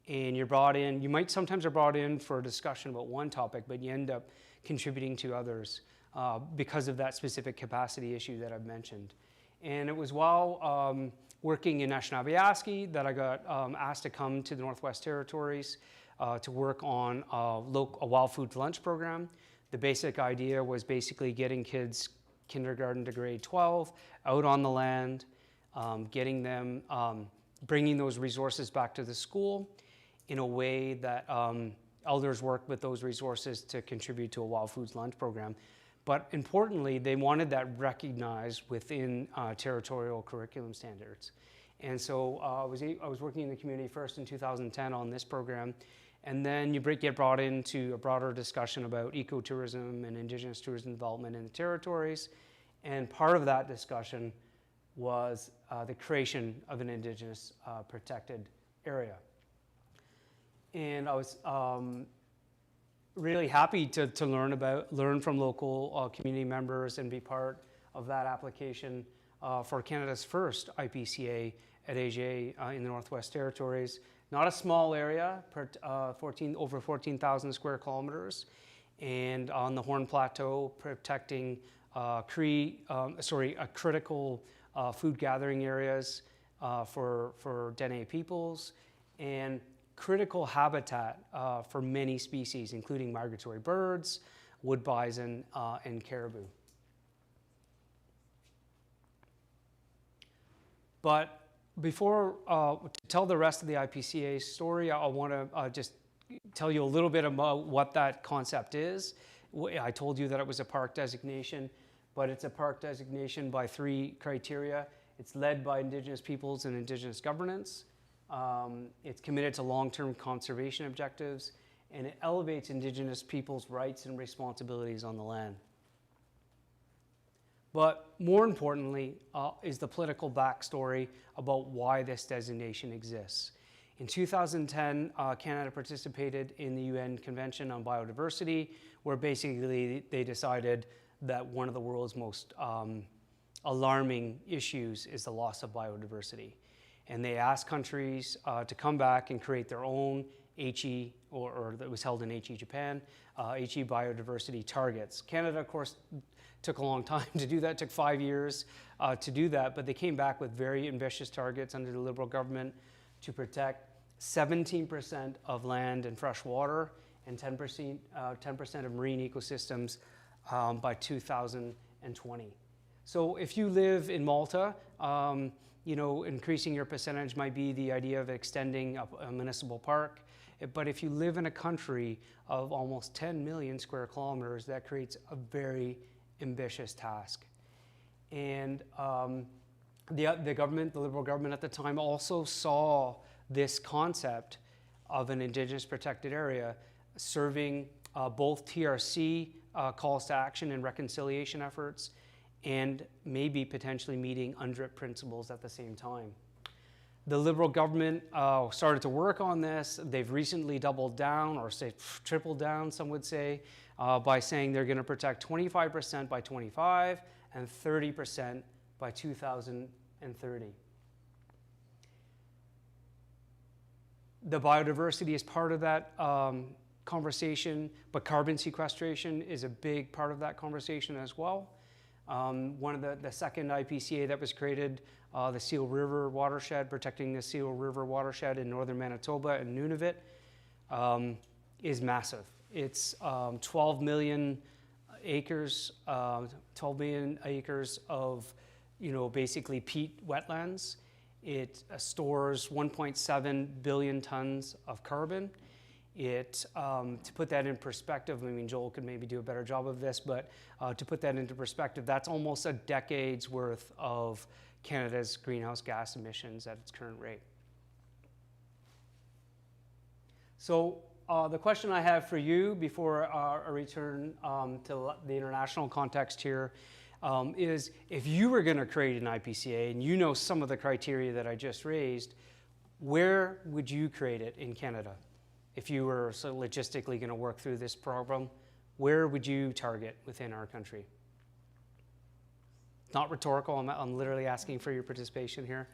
and you're brought in, you might sometimes are brought in for a discussion about one topic, but you end up contributing to others. because of that specific capacity issue that I've mentioned. And it was while working in Anishinaabe that I got asked to come to the Northwest Territories to work on a wild food lunch program. The basic idea was basically getting kids kindergarten to grade 12 out on the land, getting them, bringing those resources back to the school in a way that elders work with those resources to contribute to a wild foods lunch program. But importantly, they wanted that recognized within territorial curriculum standards. And so I was working in the community first in 2010 on this program, and then you get brought into a broader discussion about ecotourism and Indigenous tourism development in the territories. And part of that discussion was the creation of an Indigenous protected area. And I was really happy to learn from local community members and be part of that application for Canada's first IPCA at AJ in the Northwest Territories. Not a small area, over 14,000 square kilometers, and on the Horn Plateau, protecting critical food gathering areas for Dene peoples, and critical habitat for many species, including migratory birds, wood bison, and caribou. But before, to tell the rest of the IPCA story, I want to just tell you a little bit about what that concept is. I told you that it was a park designation, but it's a park designation by 3 criteria. It's led by Indigenous peoples and Indigenous governance. It's committed to long-term conservation objectives, and it elevates Indigenous peoples' rights and responsibilities on the land. But more importantly is the political backstory about why this designation exists. In 2010, Canada participated in the UN Convention on Biodiversity, where basically they decided that one of the world's most alarming issues is the loss of biodiversity. And they asked countries to come back and create their own HE, or that was held in HE Japan, HE biodiversity targets. Canada, of course, took a long time to do that, took 5 years to do that, but they came back with very ambitious targets under the Liberal government to protect 17% of land and fresh water and 10% of marine ecosystems by 2020. So if you live in Malta, increasing your percentage might be the idea of extending a municipal park. But if you live in a country of almost 10 million square kilometers, that creates a very ambitious task. And the government, the Liberal government at the time, also saw this concept of an Indigenous protected area serving both TRC calls to action and reconciliation efforts, and maybe potentially meeting UNDRIP principles at the same time. The Liberal government started to work on this. They've recently doubled down, or say tripled down, some would say, by saying they're going to protect 25% by 25 and 30% by 2030. The biodiversity is part of that conversation, but carbon sequestration is a big part of that conversation as well. One of the second IPCA that was created, the Seal River watershed, protecting the Seal River watershed in northern Manitoba and Nunavut, is massive. It's 12 million acres of, basically peat wetlands. It stores 1.7 billion tons of carbon. To put that in perspective, I mean, Joel could maybe do a better job of this, but to put that into perspective, that's almost a decade's worth of Canada's greenhouse gas emissions at its current rate. So the question I have for you before I return to the international context here is, if you were going to create an IPCA and you know some of the criteria that I just raised, where would you create it in Canada? If you were logistically going to work through this problem, where would you target within our country? Not rhetorical, I'm literally asking for your participation here.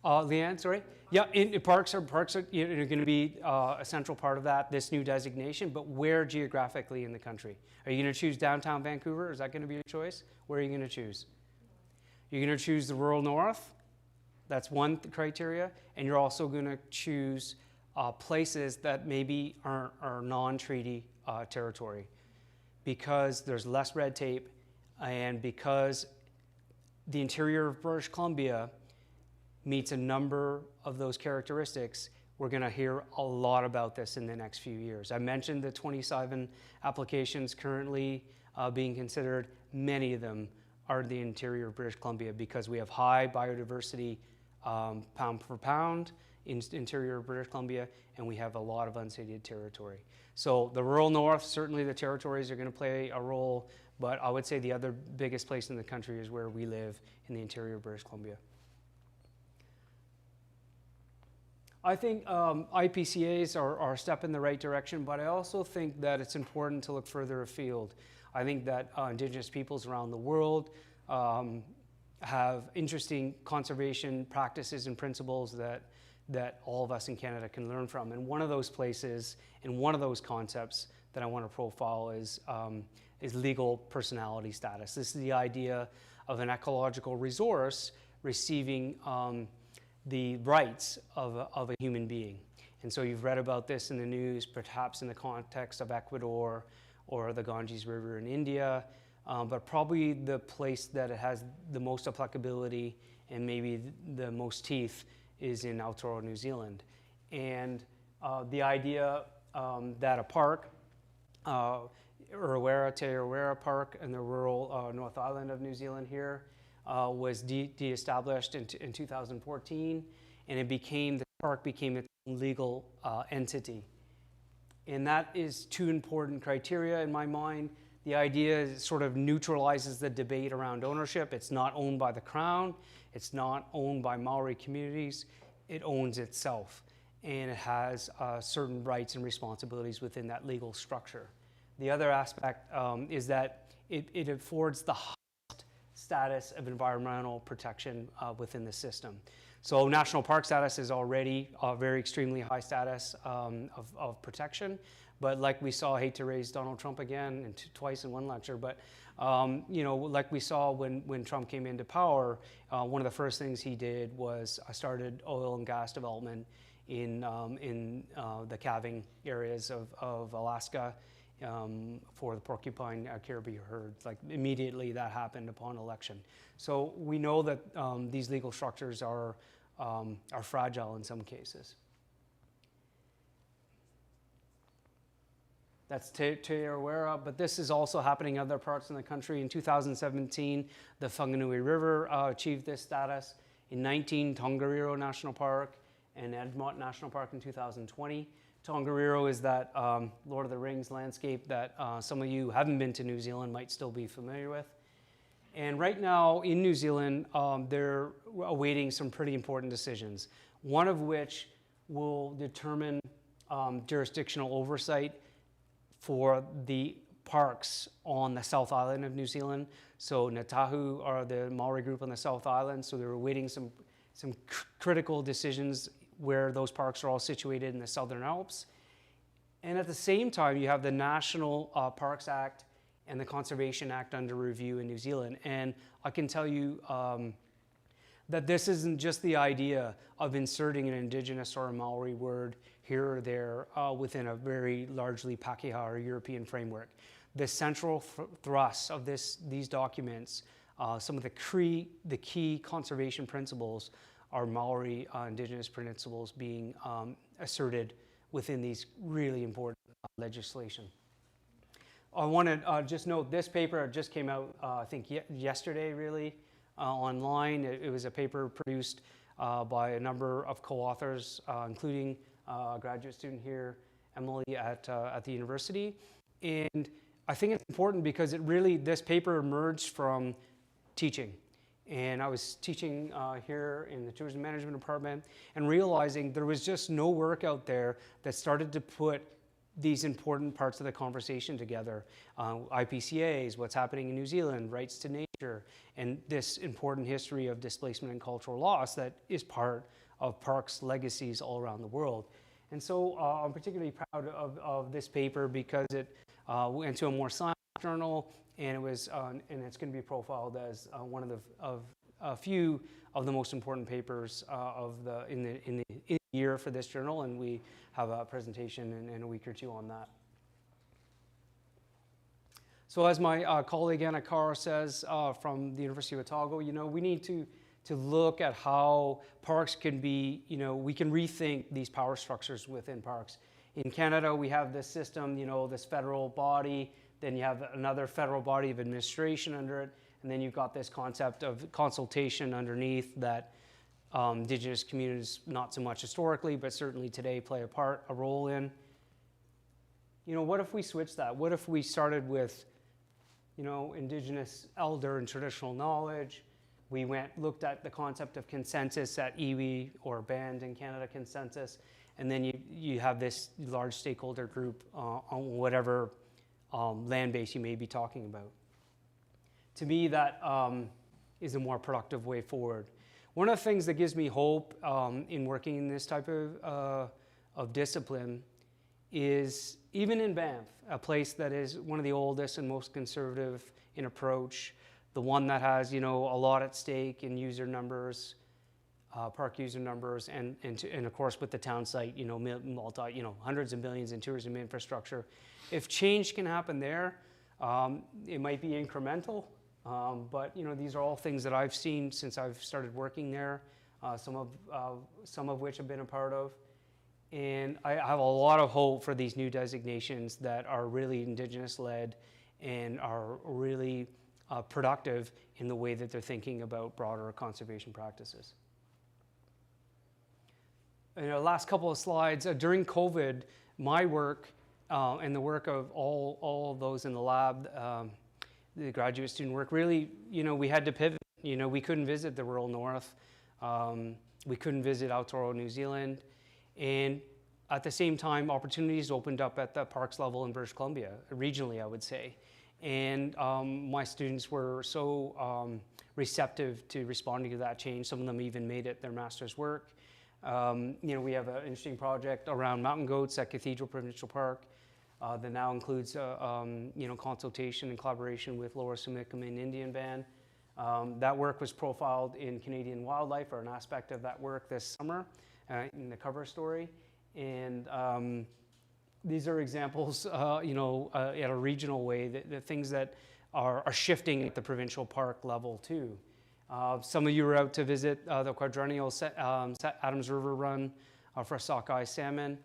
Leanne, sorry. Yeah, parks are going to be a central part of that, this new designation, but where geographically in the country? Are you going to choose downtown Vancouver? Is that going to be your choice? Where are you going to choose? You're going to choose the rural north. That's one criteria. And you're also going to choose places that maybe are non-treaty territory, because there's less red tape, and because the interior of British Columbia meets a number of those characteristics. We're going to hear a lot about this in the next few years. I mentioned the 27 applications currently being considered. Many of them are the interior of British Columbia, because we have high biodiversity pound for pound in interior of British Columbia, and we have a lot of unceded territory. So the rural north, certainly the territories are going to play a role, but I would say the other biggest place in the country is where we live in the interior of British Columbia. I think IPCAs are a step in the right direction, but I also think that it's important to look further afield. I think that Indigenous peoples around the world have interesting conservation practices and principles that all of us in Canada can learn from. And one of those places and one of those concepts that I want to profile is legal personality status. This is the idea of an ecological resource receiving the rights of a human being. And so you've read about this in the news, perhaps in the context of Ecuador or the Ganges River in India, but probably the place that it has the most applicability and maybe the most teeth is in Aotearoa, New Zealand. And the idea that a park, Urewera, Te Urewera Park in the rural North Island of New Zealand here, was de-established in 2014, and the park became its own legal entity. And that is two important criteria in my mind. The idea is sort of neutralizes the debate around ownership. It's not owned by the Crown. It's not owned by Maori communities. It owns itself. And it has certain rights and responsibilities within that legal structure. The other aspect is that it affords the highest status of environmental protection within the system. So national park status is already a very extremely high status of protection. But like we saw, I hate to raise Donald Trump again and twice in one lecture, but like we saw when Trump came into power, one of the first things he did was started oil and gas development in the calving areas of Alaska for the porcupine caribou herd. Like immediately that happened upon election. So we know that these legal structures are fragile in some cases. That's Te Urewera, but this is also happening in other parts in the country. In 2017, the Whanganui River achieved this status. In 2019, Tongariro National Park and Edmont National Park in 2020. Tongariro is that Lord of the Rings landscape that some of you who haven't been to New Zealand might still be familiar with. And right now in New Zealand, they're awaiting some pretty important decisions, one of which will determine jurisdictional oversight for the parks on the South Island of New Zealand. So Ngātahu are the Maori group on the South Island, so they're awaiting some critical decisions where those parks are all situated in the Southern Alps. And at the same time, you have the National Parks Act and the Conservation Act under review in New Zealand. And I can tell you that this isn't just the idea of inserting an Indigenous or a Maori word here or there within a very largely Pākehā or European framework. The central thrust of these documents, some of the key conservation principles are Maori Indigenous principles being asserted within these really important legislation. I want to just note this paper just came out, I think yesterday really, online. It was a paper produced by a number of co-authors, including a graduate student here, Emily, at the university. And I think it's important because this paper emerged from teaching. And I was teaching here in the tourism management department and realizing there was just no work out there that started to put these important parts of the conversation together. IPCAs, what's happening in New Zealand, rights to nature, nature and this important history of displacement and cultural loss that is part of parks' legacies all around the world. And so I'm particularly proud of this paper because it went to a more science journal, and it was and it's going to be profiled as one of a few of the most important papers in the year for this journal, and we have a presentation in a week or two on that. So as my colleague Anna Carr says from the University of Otago, we need to look at how parks can be, we can rethink these power structures within parks. In Canada, we have this system, this federal body, then you have another federal body of administration under it, and then you've got this concept of consultation underneath that Indigenous communities, not so much historically, but certainly today play a role in. What if we switched that? What if we started with, Indigenous elder and traditional knowledge? We looked at the concept of consensus at iwi or band in Canada consensus, and then you have this large stakeholder group on whatever land base you may be talking about. To me, that is a more productive way forward. One of the things that gives me hope in working in this type of discipline is even in Banff, a place that is one of the oldest and most conservative in approach, the one that has a lot at stake in user numbers, park user numbers, and of course with the town site, hundreds of millions in tourism infrastructure. If change can happen there, it might be incremental, but these are all things that I've seen since I've started working there, some of which I've been a part of. And I have a lot of hope for these new designations that are really Indigenous-led and are really productive in the way that they're thinking about broader conservation practices. Last couple of slides. During COVID, my work and the work of all of those in the lab, the graduate student work, really, we had to pivot. We couldn't visit the rural north. We couldn't visit Aotearoa, New Zealand. And at the same time, opportunities opened up at the parks level in British Columbia, regionally, I would say. And my students were so receptive to responding to that change. Some of them even made it their master's work. We have an interesting project around mountain goats at Cathedral Provincial Park that now includes consultation and collaboration with Lower Sumikamin Indian Band. That work was profiled in Canadian Wildlife, or an aspect of that work this summer in the cover story. And these are examples, at a regional way, the things that are shifting at the provincial park level too. Some of you were out to visit the quadrennial Adams River Run for sockeye salmon,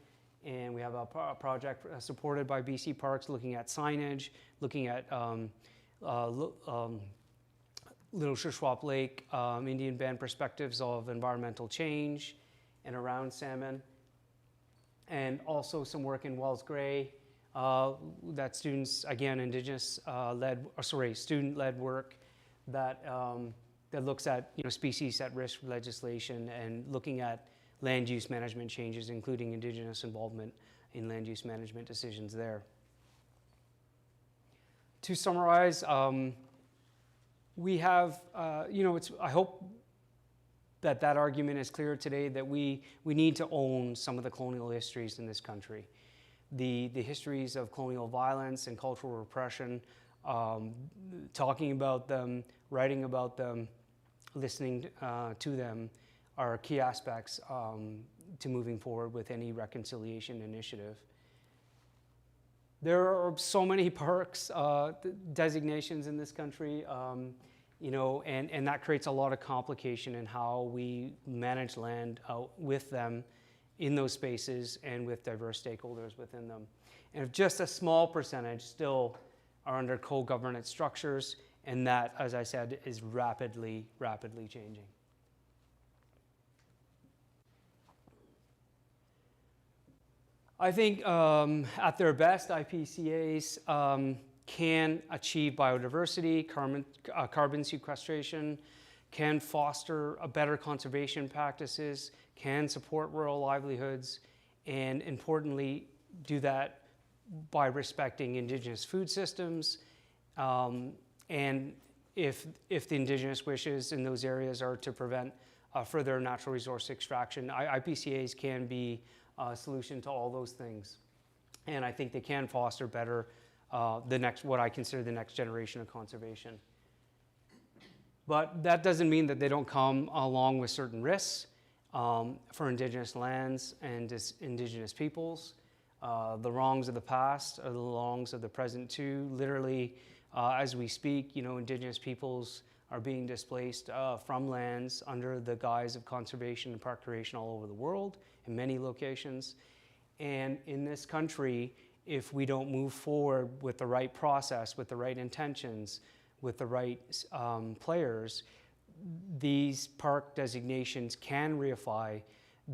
and we have a project supported by BC Parks looking at signage, looking at Little Shuswap Lake, Indian Band perspectives of environmental change and around salmon, and also some work in Wells Gray that students, again, student-led work that looks at species at risk legislation and looking at land use management changes, including Indigenous involvement in land use management decisions there. To summarize, we have, I hope that argument is clear today, that we need to own some of the colonial histories in this country. The histories of colonial violence and cultural repression, talking about them, writing about them, listening to them are key aspects to moving forward with any reconciliation initiative. There are so many parks designations in this country, and that creates a lot of complication in how we manage land with them in those spaces and with diverse stakeholders within them. And just a small percentage still are under co-governance structures, and that, as I said, is rapidly changing. I think at their best, IPCAs can achieve biodiversity, carbon sequestration, can foster a better conservation practices, can support rural livelihoods, and importantly, do that by respecting Indigenous food systems and if the Indigenous wishes in those areas are to prevent further natural resource extraction, IPCAs can be a solution to all those things. And I think they can foster better what I consider the next generation of conservation. But that doesn't mean that they don't come along with certain risks for Indigenous lands and Indigenous peoples. The wrongs of the past are the wrongs of the present too. Literally, as we speak, Indigenous peoples are being displaced from lands under the guise of conservation and park creation all over the world in many locations. And in this country, if we don't move forward with the right process, with the right intentions, with the right players, these park designations can reify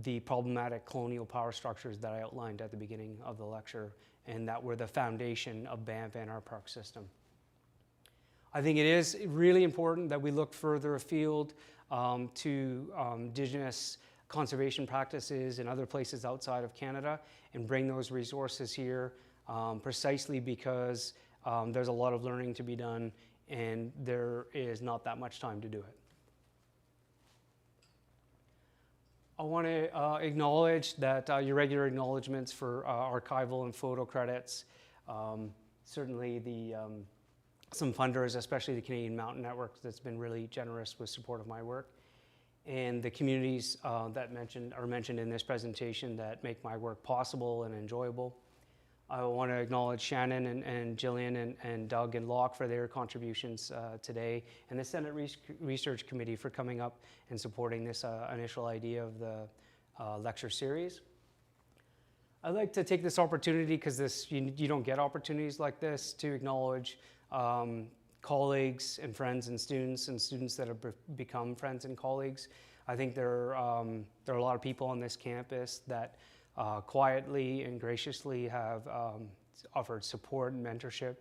the problematic colonial power structures that I outlined at the beginning of the lecture, and that were the foundation of Banff and our park system. I think it is really important that we look further afield to Indigenous conservation practices in other places outside of Canada and bring those resources here precisely because there's a lot of learning to be done and there is not that much time to do it. I want to acknowledge that your regular acknowledgements for archival and photo credits, certainly some funders, especially the Canadian Mountain Network, that's been really generous with support of my work, and the communities that are mentioned in this presentation that make my work possible and enjoyable. I want to acknowledge Shannon and Jillian and Doug and Locke for their contributions today, and the Senate Research Committee for coming up and supporting this initial idea of the lecture series. I'd like to take this opportunity, because you don't get opportunities like this, to acknowledge colleagues and friends and students that have become friends and colleagues. I think there are a lot of people on this campus that quietly and graciously have offered support and mentorship,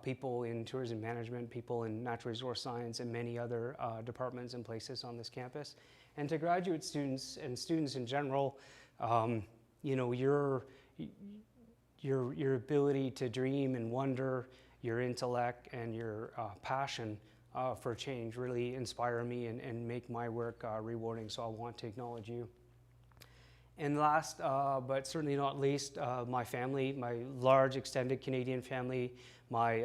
people in tourism management, people in natural resource science, and many other departments and places on this campus. And to graduate students and students in general, your ability to dream and wonder, your intellect and your passion for change really inspire me and make my work rewarding, so I want to acknowledge you. And last, but certainly not least, my family, my large extended Canadian family, my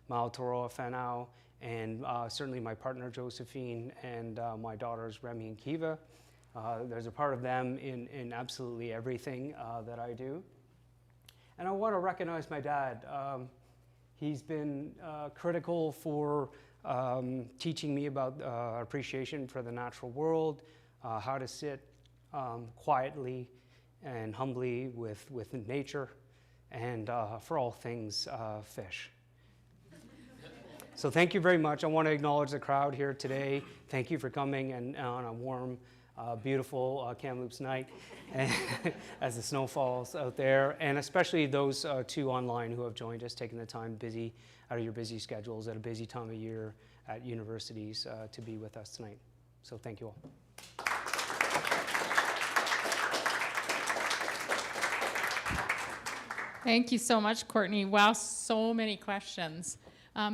Maotoro Whanau, and certainly my partner Josephine, and my daughters Remy and Kiva. There's a part of them in absolutely everything that I do. And I want to recognize my dad. He's been critical for teaching me about appreciation for the natural world, how to sit quietly and humbly with nature, and for all things fish. So thank you very much. I want to acknowledge the crowd here today. Thank you for coming and on a warm, beautiful Kamloops night as the snow falls out there, and especially those two online who have joined us, taking the time out of your busy schedules at a busy time of year at universities to be with us tonight. So thank you all. Thank you so much, Courtney. Wow, so many questions.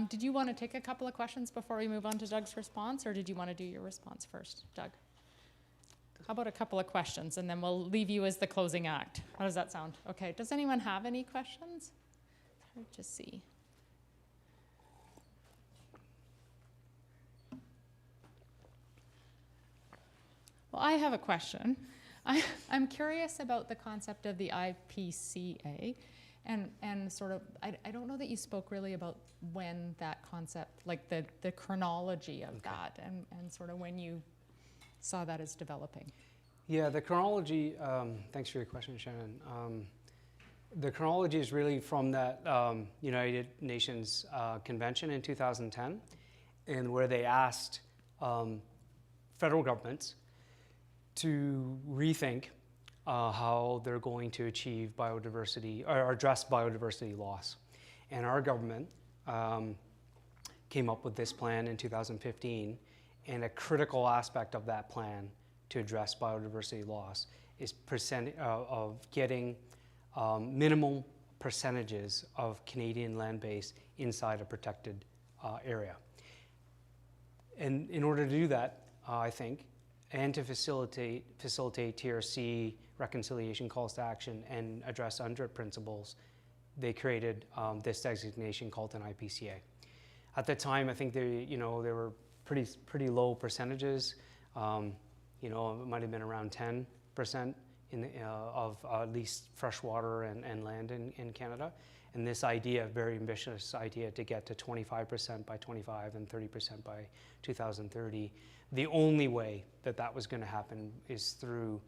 Did you want to take a couple of questions before we move on to Doug's response, or did you want to do your response first, Doug? How about a couple of questions, and then we'll leave you as the closing act. How does that sound? Okay, does anyone have any questions? It's hard to see. Well, I have a question. I'm curious about the concept of the IPCA, and sort of, I don't know that you spoke really about when that concept, like the chronology of that, and sort of when you saw that as developing. Yeah, the chronology, thanks for your question, Shannon. The chronology is really from that United Nations convention in 2010, and where they asked federal governments to rethink how they're going to achieve biodiversity or address biodiversity loss. And our government came up with this plan in 2015, and a critical aspect of that plan to address biodiversity loss is of getting minimal percentages of Canadian land base inside a protected area. And in order to do that, I think, and to facilitate TRC reconciliation calls to action and address UNDRIP principles, they created this designation called an IPCA. At the time, I think there were pretty low percentages. It might have been around 10% of at least freshwater and land in Canada. And this idea, very ambitious idea, to get to 25% by 25 and 30% by 2030. The only way that was going to happen is through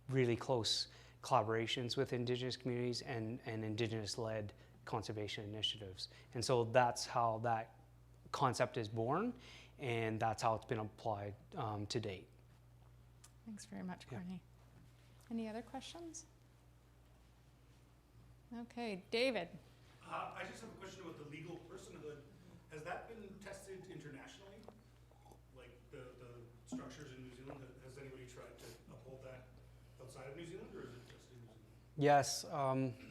really close collaborations with Indigenous communities and Indigenous-led conservation initiatives. And so that's how that concept is born, and that's how it's been applied to date. Thanks very much, Courtney. Any other questions? Okay, David. I just have a question about the legal personhood. Has that been tested internationally? Like the structures in New Zealand, has anybody tried to uphold that outside of New Zealand, or is it just in New Zealand? Yes,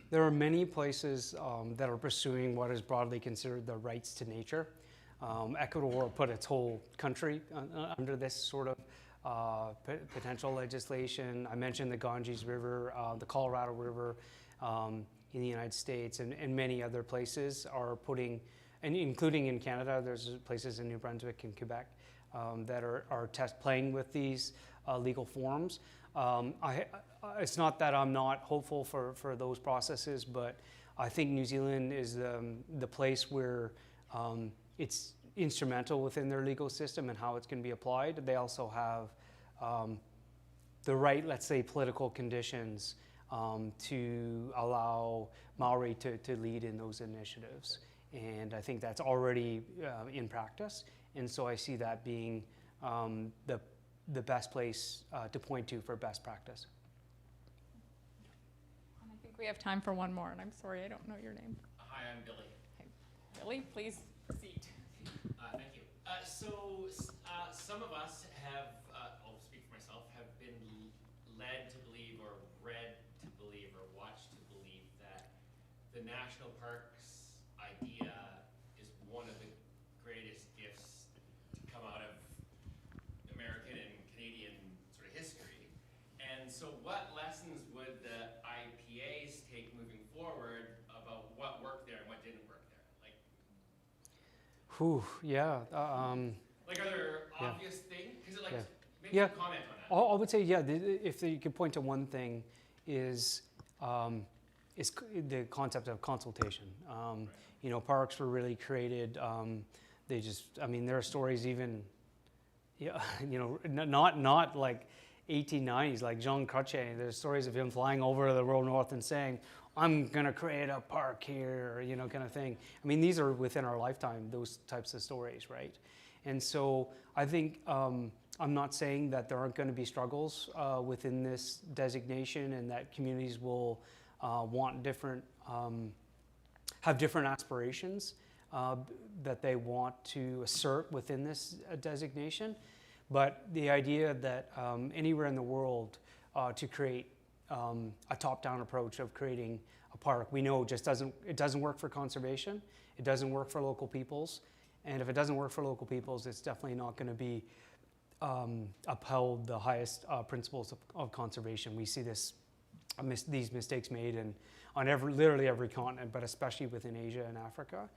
there are many places that are pursuing what is broadly considered the rights to nature. Ecuador put its whole country under this sort of potential legislation. I mentioned the Ganges River, the Colorado River in the United States, and many other places are putting, and including in Canada, there's places in New Brunswick and Quebec that are playing with these legal forms. It's not that I'm not hopeful for those processes, but I think New Zealand is the place where it's instrumental within their legal system and how it's going to be applied. They also have the right, let's say, political conditions to allow Maori to lead in those initiatives. And I think that's already in practice. And so I see that being the best place to point to for best practice. And I think we have time for one more, and I'm sorry, I don't know your name. Hi, I'm Billy. Okay. Billy, please proceed. Thank you. Some of us have, I'll speak for myself, have been led to believe or read to believe or watched to believe that the national parks idea is one of the greatest gifts to come out of American and Canadian sort of history. And so what lessons would the IPAs take moving forward about what worked there and what didn't work there? Like, Yeah. like, are there obvious things? Because Yeah. maybe Yeah. comment on that. I would say, if you could point to one thing, is the concept of consultation. Parks were really created. There are stories even, not like 1890s, like Jean Crochet. There's stories of him flying over the World North and saying, I'm going to create a park here, kind of thing. I mean, these are within our lifetime, those types of stories, right? And so I think I'm not saying that there aren't going to be struggles within this designation, and that communities will want have different aspirations that they want to assert within this designation. But the idea that anywhere in the world to create a top-down approach of creating a park, we know it doesn't work for conservation. It doesn't work for local peoples. And if it doesn't work for local peoples, it's definitely not going to be upheld the highest principles of conservation. We see these mistakes made on literally every continent, but especially within Asia and Africa.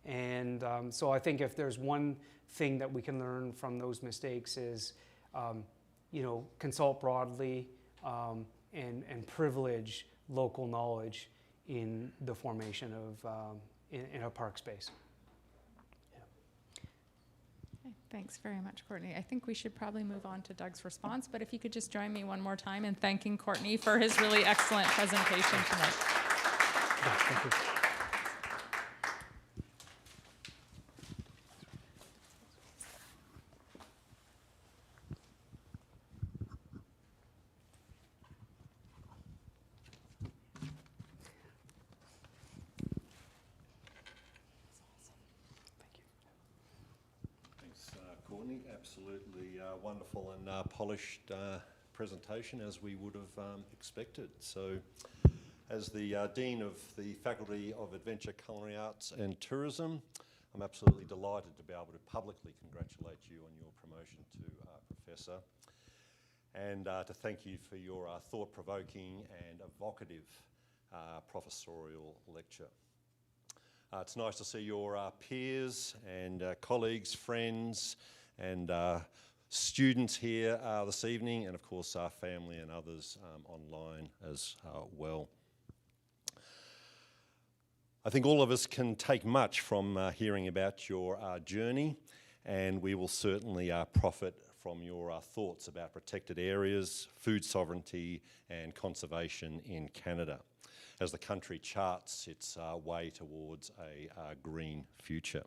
And so I think if there's one thing that we can learn from those mistakes is, consult broadly and privilege local knowledge in the formation of in a park space. Okay, thanks very much, Courtney. I think we should probably move on to Doug's response, but if you could just join me one more time in thanking Courtney for his really excellent presentation tonight. Thank you. Courtney, absolutely wonderful and polished presentation, as we would have expected. So, as the Dean of the Faculty of Adventure, Culinary Arts and Tourism, I'm absolutely delighted to be able to publicly congratulate you on your promotion to Professor, and to thank you for your thought-provoking and evocative professorial lecture. It's nice to see your peers and colleagues, friends, and students here this evening, and of course our family and others online as well. I think all of us can take much from hearing about your journey, and we will certainly profit from your thoughts about protected areas, food sovereignty and conservation in Canada as the country charts its way towards a green future.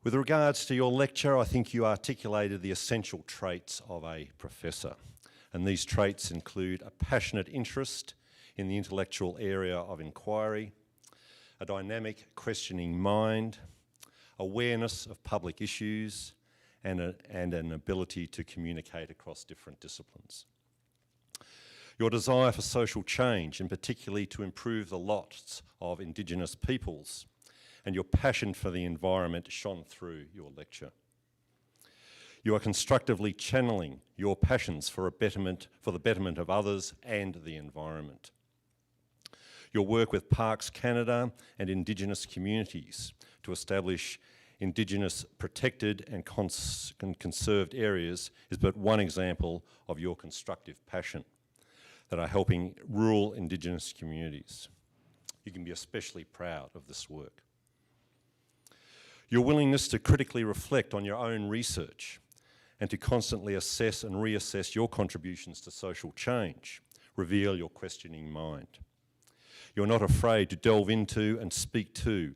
With regards to your lecture, I think you articulated the essential traits of a professor, and these traits include a passionate interest in the intellectual area of inquiry, a dynamic questioning mind, awareness of public issues, and an ability to communicate across different disciplines. Your desire for social change, and particularly to improve the lots of Indigenous peoples, and your passion for the environment shone through your lecture. You are constructively channeling your passions for the betterment of others and the environment. Your work with Parks Canada and Indigenous communities to establish Indigenous protected and conserved areas is but one example of your constructive passion that are helping rural Indigenous communities. You can be especially proud of this work. Your willingness to critically reflect on your own research and to constantly assess and reassess your contributions to social change reveal your questioning mind. You're not afraid to delve into and speak to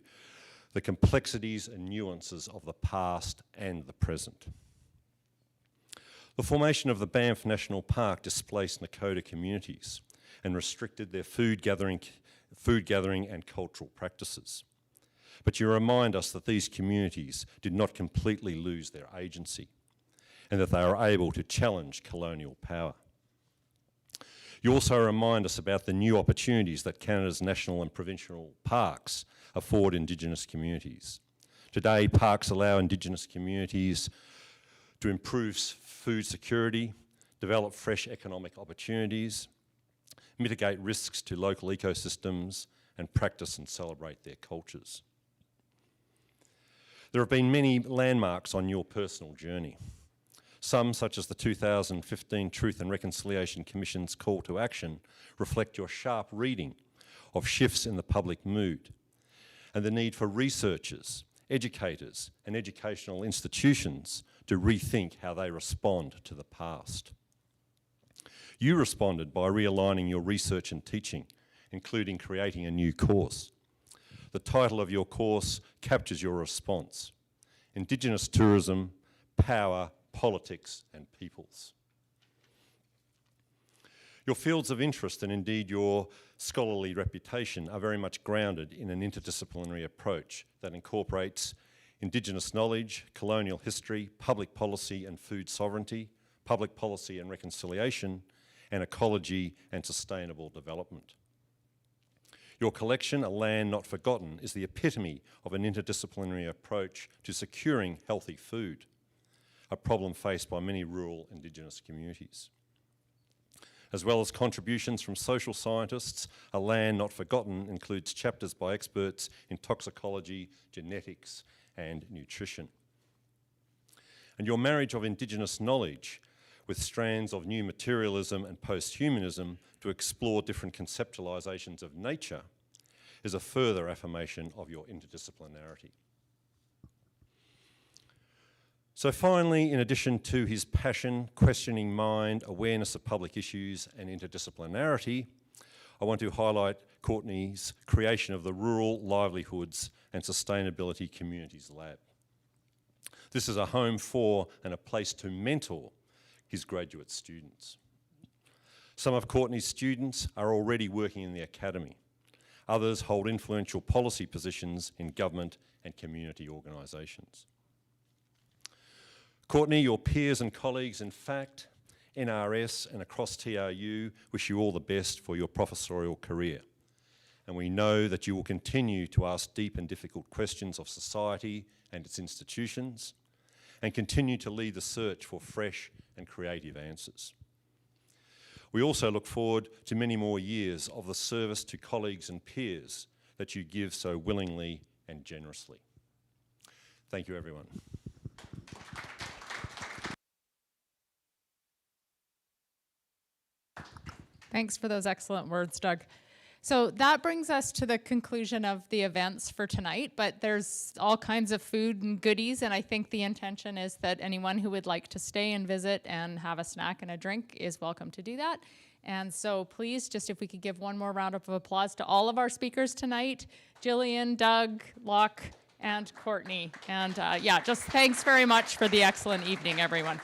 the complexities and nuances of the past and the present. The formation of the Banff National Park displaced Nakota communities and restricted their food gathering and cultural practices. But you remind us that these communities did not completely lose their agency and that they are able to challenge colonial power. You also remind us about the new opportunities that Canada's national and provincial parks afford Indigenous communities. Today, parks allow Indigenous communities to improve food security, develop fresh economic opportunities, mitigate risks to local ecosystems, and practice and celebrate their cultures. There have been many landmarks on your personal journey. Some, such as the 2015 Truth and Reconciliation Commission's call to action, reflect your sharp reading of shifts in the public mood and the need for researchers, educators, and educational institutions to rethink how they respond to the past. You responded by realigning your research and teaching, including creating a new course. The title of your course captures your response: Indigenous Tourism, Power, Politics and Peoples. Your fields of interest and indeed your scholarly reputation are very much grounded in an interdisciplinary approach that incorporates Indigenous knowledge, colonial history, public policy and food sovereignty, public policy and reconciliation, and ecology and sustainable development. Your collection, A Land Not Forgotten, is the epitome of an interdisciplinary approach to securing healthy food, a problem faced by many rural Indigenous communities. As well as contributions from social scientists, A Land Not Forgotten includes chapters by experts in toxicology, genetics, and nutrition. And your marriage of Indigenous knowledge with strands of new materialism and post-humanism to explore different conceptualizations of nature is a further affirmation of your interdisciplinarity. So finally, in addition to his passion, questioning mind, awareness of public issues and interdisciplinarity, I want to highlight Courtney's creation of the Rural Livelihoods and Sustainability Communities Lab. This is a home for and a place to mentor his graduate students. Some of Courtney's students are already working in the academy. Others hold influential policy positions in government and community organisations. Courtney, your peers and colleagues in FACT, NRS and across TRU wish you all the best for your professorial career. and we know that you will continue to ask deep and difficult questions of society and its institutions, and continue to lead the search for fresh and creative answers. We also look forward to many more years of the service to colleagues and peers that you give so willingly and generously. Thank you, everyone. Thanks for those excellent words, Doug. So that brings us to the conclusion of the events for tonight, but there's all kinds of food and goodies, and I think the intention is that anyone who would like to stay and visit and have a snack and a drink is welcome to do that. And so please, just if we could give one more round of applause to all of our speakers tonight, Jillian, Doug, Locke, and Courtney. And yeah, just thanks very much for the excellent evening, everyone.